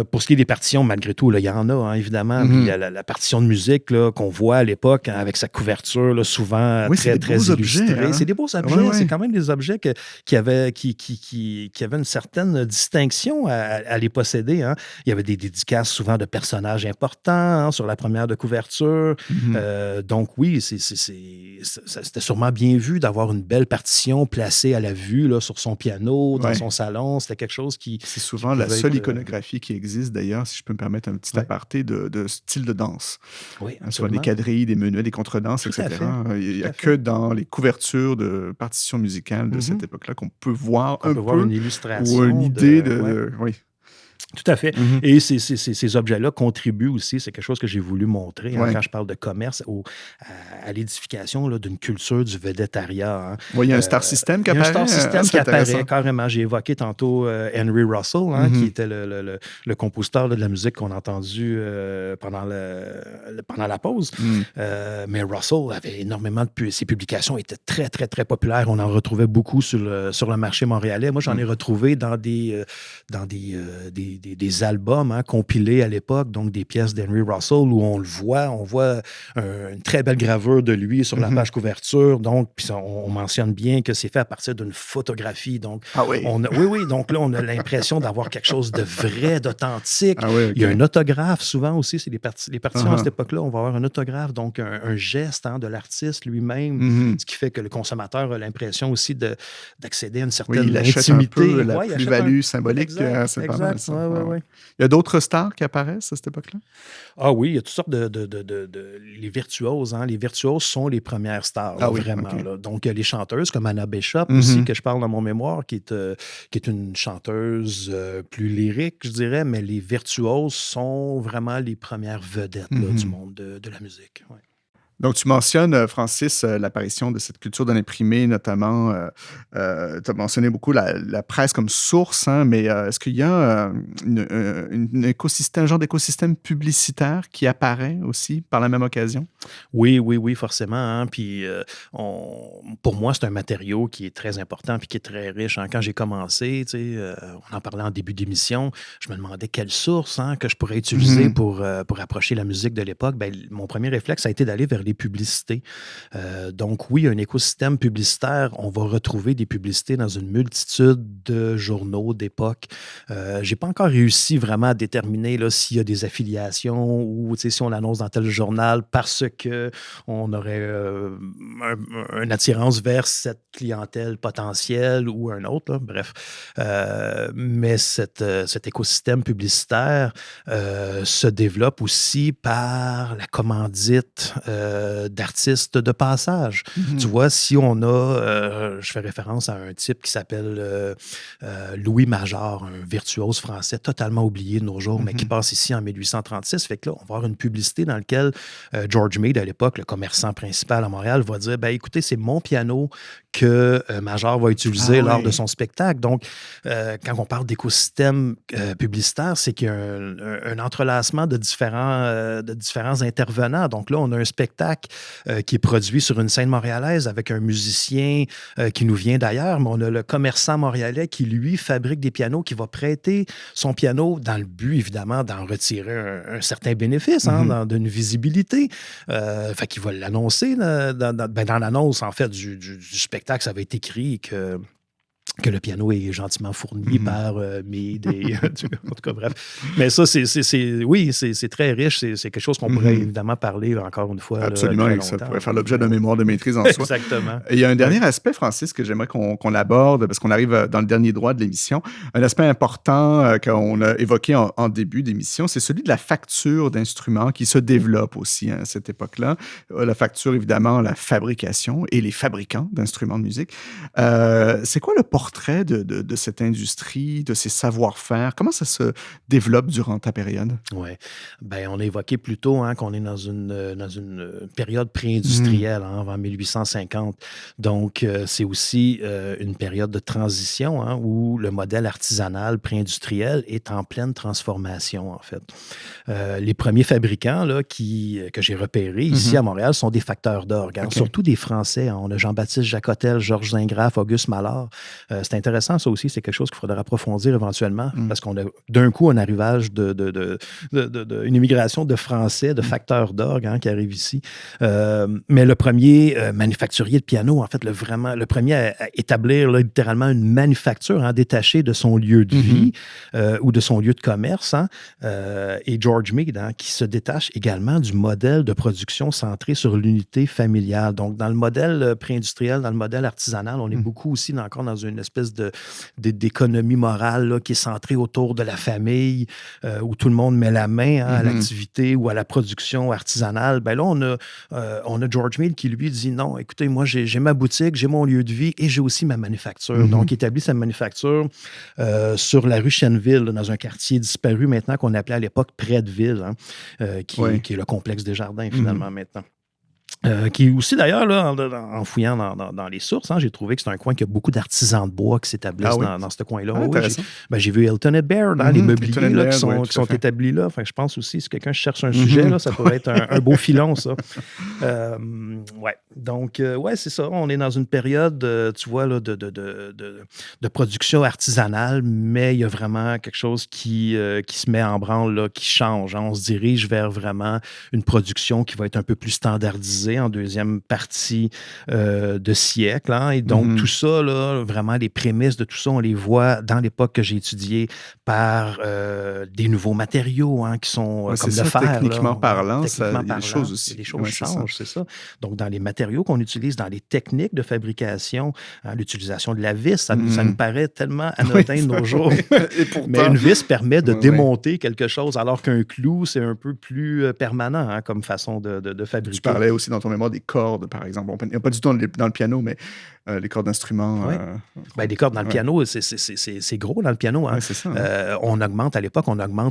Pour ce qui est des partitions, malgré tout, là, il y en a, hein, évidemment. Puis il y a la partition de musique là, qu'on voit à l'époque, hein, avec sa couverture, là, souvent Oui, c'est très, des très beaux objets, illustrée. hein. C'est des beaux objets. Ouais, ouais. C'est quand même des objets qui avaient une certaine distinction à les posséder. Hein. Il y avait des dédicaces souvent de personnages importants, hein, sur la première de couverture. Donc oui, c'était sûrement bien vu d'avoir une belle partition placée à la vue là, sur son piano, dans Ouais. son salon. C'était quelque chose qui... C'est souvent la pouvait seule être, iconographie qui existe, d'ailleurs, si je peux me permettre un petit Ouais. aparté de style de danse. Oui, Soit des absolument. quadrilles, des menuets, des contredanses, Tout à etc. fait. Il n'y a Tout à que dans les couvertures de partitions musicales de cette époque-là qu'on peut voir On un peut voir une peu illustration. ou une idée de... Ouais. Oui. Tout à fait. Et ces objets-là contribuent aussi, c'est quelque chose que j'ai voulu montrer, hein, Ouais. quand je parle de commerce, à l'édification là, d'une culture du vedettariat. Hein. Oui, il y a un star system qui Il y a un apparaît. star system C'est qui apparaît intéressant. carrément. J'ai évoqué tantôt Henry Russell, hein, qui était le compositeur là, de la musique qu'on a entendue pendant la pause. Mais Russell avait énormément de... Ses publications étaient très, très, très populaires. On en retrouvait beaucoup sur le marché montréalais. Moi, j'en ai retrouvé dans des albums, hein, compilés à l'époque, donc des pièces d'Henry Russell où on voit une très belle gravure de lui sur la page couverture. Donc, puis on mentionne bien que c'est fait à partir d'une photographie. Donc, Ah oui. oui. Donc là, on a l'impression d'avoir quelque chose de vrai, d'authentique. Ah oui, ok. Il y a un autographe souvent aussi. C'est les partitions à Uh-huh. cette époque-là. On va avoir un autographe, donc un geste, hein, de l'artiste lui-même, ce qui fait que le consommateur a l'impression aussi d'accéder à une Oui, certaine il achète un intimité. peu la Ouais, il achète plus-value symbolique. Exact, C'est pas mal exact. ça. Ouais, Ah ouais. ouais. Il y a d'autres stars qui apparaissent à cette époque-là? Ah oui, il y a toutes sortes les virtuoses. Hein. Les virtuoses sont les premières stars, là, Ah oui, vraiment. ok. Là. Donc, il y a les chanteuses comme Anna Bishop aussi, que je parle dans mon mémoire, qui est une chanteuse plus lyrique, je dirais, mais les virtuoses sont vraiment les premières vedettes là, du monde de la musique. Ouais. Donc, tu mentionnes, Francis, l'apparition de cette culture de l'imprimé, notamment. Tu as mentionné beaucoup la presse comme source, hein, mais est-ce qu'il y a un genre d'écosystème publicitaire qui apparaît aussi par la même occasion? Oui, forcément. Hein. Puis, pour moi, c'est un matériau qui est très important puis qui est très riche. Hein. Quand j'ai commencé, on en parlait en début d'émission, je me demandais quelle source que je pourrais utiliser pour approcher la musique de l'époque. Ben, mon premier réflexe a été d'aller vers les publicités. Donc, oui, un écosystème publicitaire, on va retrouver des publicités dans une multitude de journaux d'époque. Je n'ai pas encore réussi vraiment à déterminer là, s'il y a des affiliations ou si on annonce dans tel journal parce qu'on aurait une attirance vers cette clientèle potentielle ou un autre. Là. Bref. Mais cet écosystème publicitaire se développe aussi par la commandite d'artistes de passage. Tu vois, si on a, je fais référence à un type qui s'appelle Louis Major, un virtuose français totalement oublié de nos jours, mais qui passe ici en 1836. Fait que là, on va avoir une publicité dans laquelle George Meade, à l'époque, le commerçant principal à Montréal, va dire, ben écoutez, c'est mon piano que Major va utiliser lors de son spectacle. Donc, quand on parle d'écosystème publicitaire, c'est qu'il y a un entrelacement de différents intervenants. Donc là, on a un spectacle qui est produit sur une scène montréalaise avec un musicien qui nous vient d'ailleurs, mais on a le commerçant montréalais qui, lui, fabrique des pianos, qui va prêter son piano dans le but, évidemment, d'en retirer un certain bénéfice, d'une visibilité. Fait qu'il va l'annoncer dans l'annonce, en fait, du spectacle. Ça va être écrit que le piano est gentiment fourni par Meade. En tout cas, bref. Mais ça, c'est très riche. C'est quelque chose qu'on pourrait évidemment parler encore une fois. Absolument, là, et ça pourrait faire l'objet d'un mémoire de maîtrise en soi. Exactement. Et il y a un dernier aspect, Francis, que j'aimerais qu'on aborde, parce qu'on arrive dans le dernier droit de l'émission. Un aspect important qu'on a évoqué en début d'émission, c'est celui de la facture d'instruments qui se développe aussi à cette époque-là. La facture, évidemment, la fabrication et les fabricants d'instruments de musique. C'est quoi le portrait de cette industrie, de ces savoir-faire? Comment ça se développe durant ta période? Oui. Bien, on a évoqué plus tôt qu'on est dans une période pré-industrielle, avant 1850. Donc, c'est aussi une période de transition où le modèle artisanal pré-industriel est en pleine transformation, en fait. Les premiers fabricants là, que j'ai repérés ici à Montréal sont des facteurs d'orgue, surtout des Français. On a Jean-Baptiste Jacotel, Georges Zingraff, Auguste Mallard. C'est intéressant, ça aussi, c'est quelque chose qu'il faudra approfondir éventuellement, parce qu'on a d'un coup un arrivage une immigration de Français, de facteurs d'orgue qui arrive ici. Mais le premier manufacturier de piano, en fait, le premier à établir littéralement une manufacture détachée de son lieu de vie ou de son lieu de commerce, et George Meade, qui se détache également du modèle de production centré sur l'unité familiale. Donc, dans le modèle pré-industriel, dans le modèle artisanal, on est beaucoup aussi encore dans une espèce d'économie morale là, qui est centrée autour de la famille, où tout le monde met la main à l'activité ou à la production artisanale. Ben là, on a George Meade qui, lui, dit non, écoutez, moi, j'ai ma boutique, j'ai mon lieu de vie et j'ai aussi ma manufacture. Donc, il établit sa manufacture sur la rue Chenneville, là, dans un quartier disparu maintenant qu'on appelait à l'époque Près-de-Ville, qui est le complexe des Jardins, finalement, maintenant. Qui aussi, d'ailleurs, là, en fouillant dans les sources, j'ai trouvé que c'est un coin qui a beaucoup d'artisans de bois qui s'établissent dans ce coin-là. J'ai vu Hilton et Baird, les meubliers là, qui sont établis là. Enfin, je pense aussi, si quelqu'un cherche un sujet, là, ça pourrait être un beau filon, ça. Donc, c'est ça. On est dans une période, tu vois, là, de production artisanale, mais il y a vraiment quelque chose qui se met en branle, là, qui change. On se dirige vers vraiment une production qui va être un peu plus standardisée en deuxième partie de siècle. Et donc, tout ça, là, vraiment, les prémices de tout ça, on les voit dans l'époque que j'ai étudiée par des nouveaux matériaux qui sont comme le fer. Techniquement parlant, les choses aussi. Les choses changent, c'est ça. Donc, dans les matériaux qu'on utilise, dans les techniques de fabrication, l'utilisation de la vis, ça nous paraît tellement anodin de nos jours. Et pourtant, mais une vis permet de démonter quelque chose, alors qu'un clou, c'est un peu plus permanent comme façon de fabriquer. Tu parlais aussi dans ton mémoire des cordes, par exemple. Il n'y a pas du tout dans le piano, mais les cordes d'instruments. Les cordes dans le piano, c'est gros dans le piano. C'est ça, on augmente, à l'époque,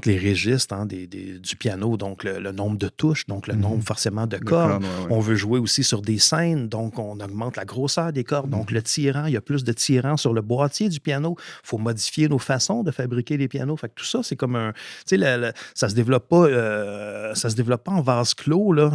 les registres du piano, donc le nombre de touches, donc le nombre forcément de cordes. On veut jouer aussi sur des scènes, donc on augmente la grosseur des cordes. Donc le tirant, il y a plus de tirants sur le boîtier du piano. Il faut modifier nos façons de fabriquer les pianos. Fait que tout ça, c'est comme un... Tu sais, ça se développe pas en vase clos, là.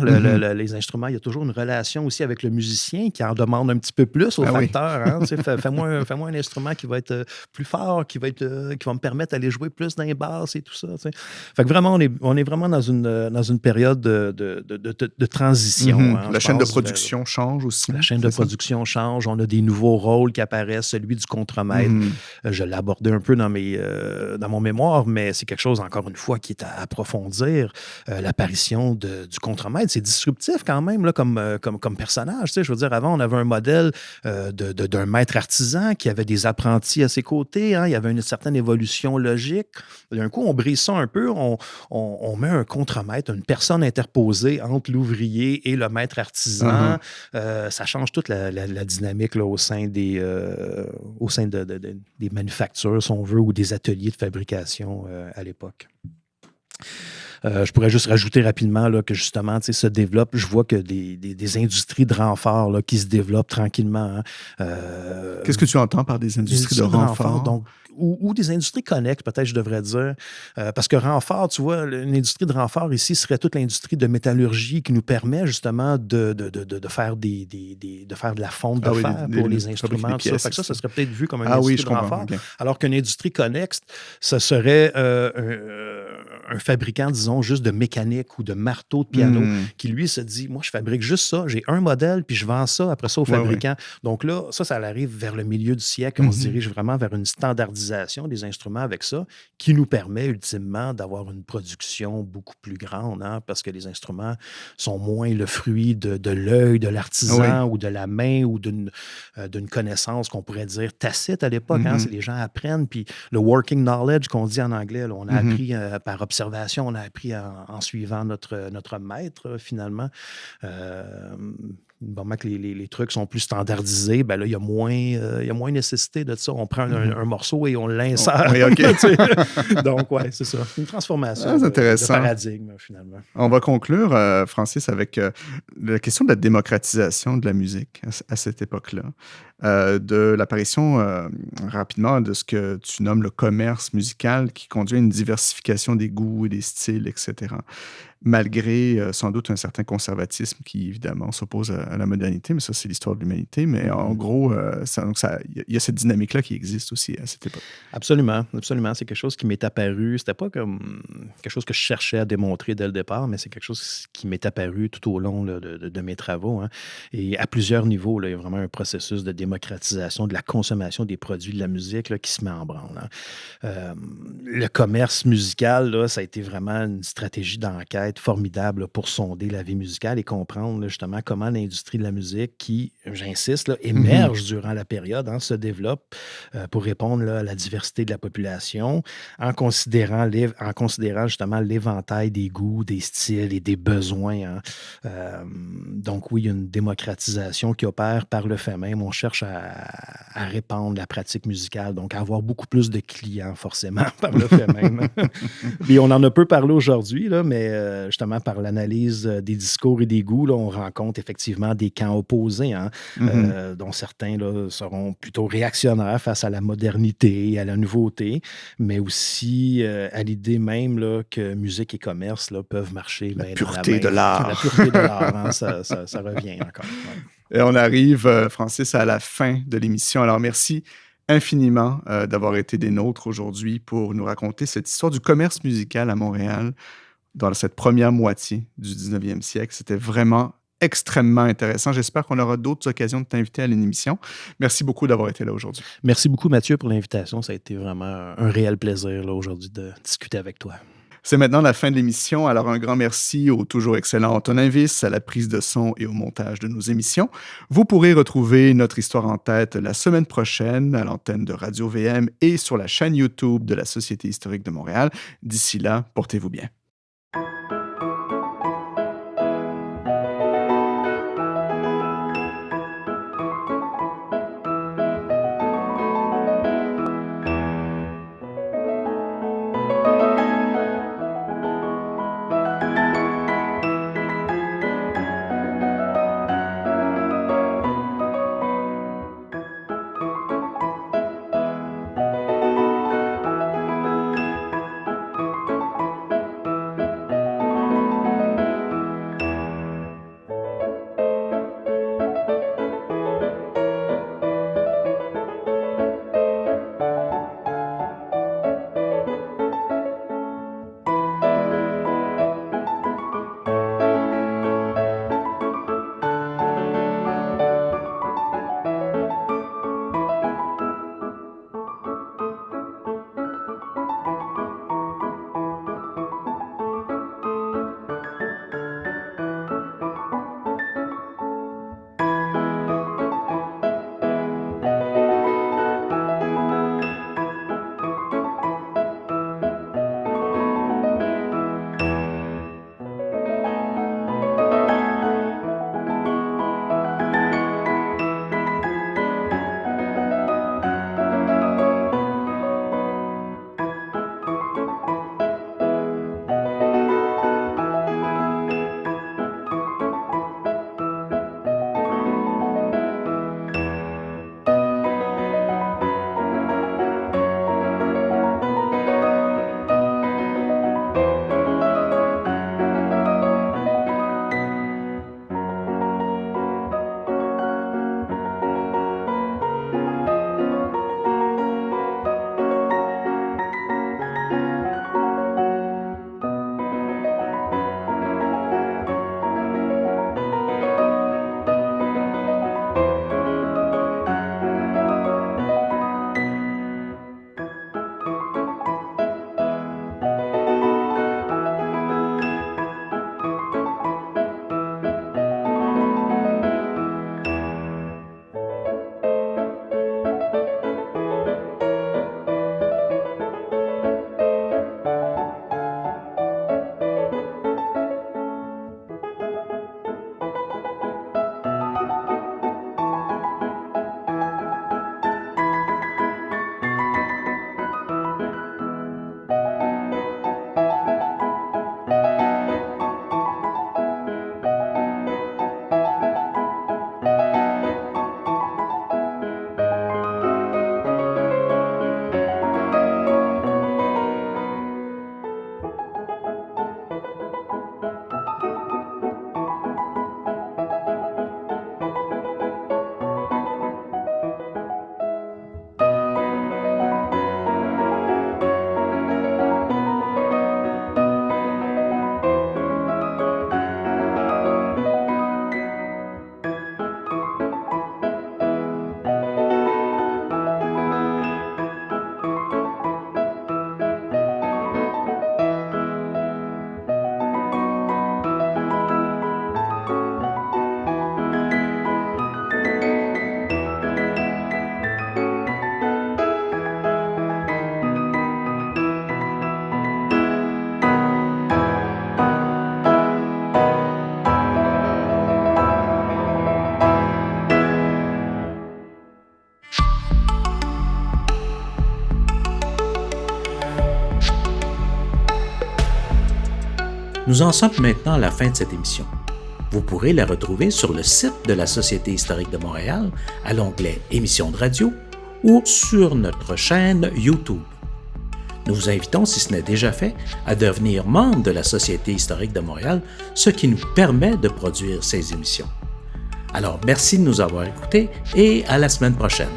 Les instruments, il y a toujours une relation aussi avec le musicien qui en demande un petit peu plus au facteur. Fais-moi un instrument qui va être plus fort, qui va me permettre d'aller jouer plus dans les basses et tout ça. T'sais. Fait que vraiment, on est vraiment dans une période de transition. La chaîne de production change aussi. La chaîne de production change. On a des nouveaux rôles qui apparaissent, celui du contremaître. Je l'ai abordé un peu dans mon mémoire, mais c'est quelque chose, encore une fois, qui est à approfondir. L'apparition du contremaître, c'est disruptif quand même là, comme personnage. Je veux dire, avant, on avait un modèle d'un maître artisan qui avait des apprentis à ses côtés. Hein. Il y avait une certaine évolution logique. D'un coup, on brise ça un peu, on met un contremaître, une personne interposée entre l'ouvrier et le maître artisan. Ça change toute la dynamique là, au sein des manufactures, si on veut, ou des ateliers de fabrication à l'époque. Je pourrais juste rajouter rapidement là, que justement, se développe, je vois que des industries de renfort là, qui se développent tranquillement. Hein. Qu'est-ce que tu entends par des industries de renfort? Donc, ou des industries connexes, peut-être, je devrais dire. Parce que renfort, tu vois, une industrie de renfort ici serait toute l'industrie de métallurgie qui nous permet justement de faire de faire de la fonte de fer pour les instruments. Tout ça. Fait que ça serait peut-être vu comme une industrie de renfort. Okay. Alors qu'une industrie connexe, ce serait un fabricant, disons, juste de mécanique ou de marteau de piano qui, lui, se dit, moi, je fabrique juste ça, j'ai un modèle, puis je vends ça après ça au fabricant. Donc là, ça arrive vers le milieu du siècle. On se dirige vraiment vers une standardisation des instruments avec ça, qui nous permet ultimement d'avoir une production beaucoup plus grande, hein, parce que les instruments sont moins le fruit de l'œil de l'artisan ou de la main ou d'une connaissance qu'on pourrait dire tacite à l'époque. Hein, c'est les gens apprennent, puis le working knowledge qu'on dit en anglais, là, on a appris par observation, on a appris en suivant notre maître, finalement. Moment que les trucs sont plus standardisés, ben là, il y a moins nécessité de ça. On prend un morceau et on l'insère. Oui, OK. Donc, oui, c'est ça. C'est une transformation de paradigme, finalement. On va conclure, Francis, avec la question de la démocratisation de la musique à cette époque-là. De l'apparition rapidement de ce que tu nommes le commerce musical qui conduit à une diversification des goûts et des styles, etc. Malgré sans doute un certain conservatisme qui, évidemment, s'oppose à la modernité, mais ça, c'est l'histoire de l'humanité. Mais en gros, il y a cette dynamique-là qui existe aussi à cette époque. Absolument, absolument. C'est quelque chose qui m'est apparu. C'était pas comme quelque chose que je cherchais à démontrer dès le départ, mais c'est quelque chose qui m'est apparu tout au long là, de mes travaux. Hein. Et à plusieurs niveaux, là, il y a vraiment un processus de démocratisation de la consommation des produits de la musique là, qui se met en branle. Hein. Le commerce musical, là, ça a été vraiment une stratégie d'enquête formidable là, pour sonder la vie musicale et comprendre là, justement comment l'industrie de la musique qui, j'insiste, là, émerge durant la période, hein, se développe pour répondre là, à la diversité de la population en considérant justement l'éventail des goûts, des styles et des besoins. Hein. Donc oui, il y a une démocratisation qui opère par le fait même. On cherche à répandre la pratique musicale, donc à avoir beaucoup plus de clients forcément par le fait même. Puis on en a peu parlé aujourd'hui, là, mais justement, par l'analyse des discours et des goûts, là, on rencontre effectivement des camps opposés, hein, dont certains là, seront plutôt réactionnaires face à la modernité et à la nouveauté, mais aussi à l'idée même là, que musique et commerce là, peuvent marcher la pureté de l'art. La pureté de l'art, hein, ça revient encore. Ouais. Et on arrive, Francis, à la fin de l'émission. Alors, merci infiniment d'avoir été des nôtres aujourd'hui pour nous raconter cette histoire du commerce musical à Montréal dans cette première moitié du 19e siècle. C'était vraiment extrêmement intéressant. J'espère qu'on aura d'autres occasions de t'inviter à l'émission. Merci beaucoup d'avoir été là aujourd'hui. Merci beaucoup, Mathieu, pour l'invitation. Ça a été vraiment un réel plaisir là, aujourd'hui de discuter avec toi. C'est maintenant la fin de l'émission. Alors, un grand merci au toujours excellent Antonin Wyss, à la prise de son et au montage de nos émissions. Vous pourrez retrouver notre histoire en tête la semaine prochaine à l'antenne de Radio-VM et sur la chaîne YouTube de la Société historique de Montréal. D'ici là, portez-vous bien. Nous en sommes maintenant à la fin de cette émission. Vous pourrez la retrouver sur le site de la Société historique de Montréal, à l'onglet Émissions de radio ou sur notre chaîne YouTube. Nous vous invitons, si ce n'est déjà fait, à devenir membre de la Société historique de Montréal, ce qui nous permet de produire ces émissions. Alors, merci de nous avoir écoutés et à la semaine prochaine.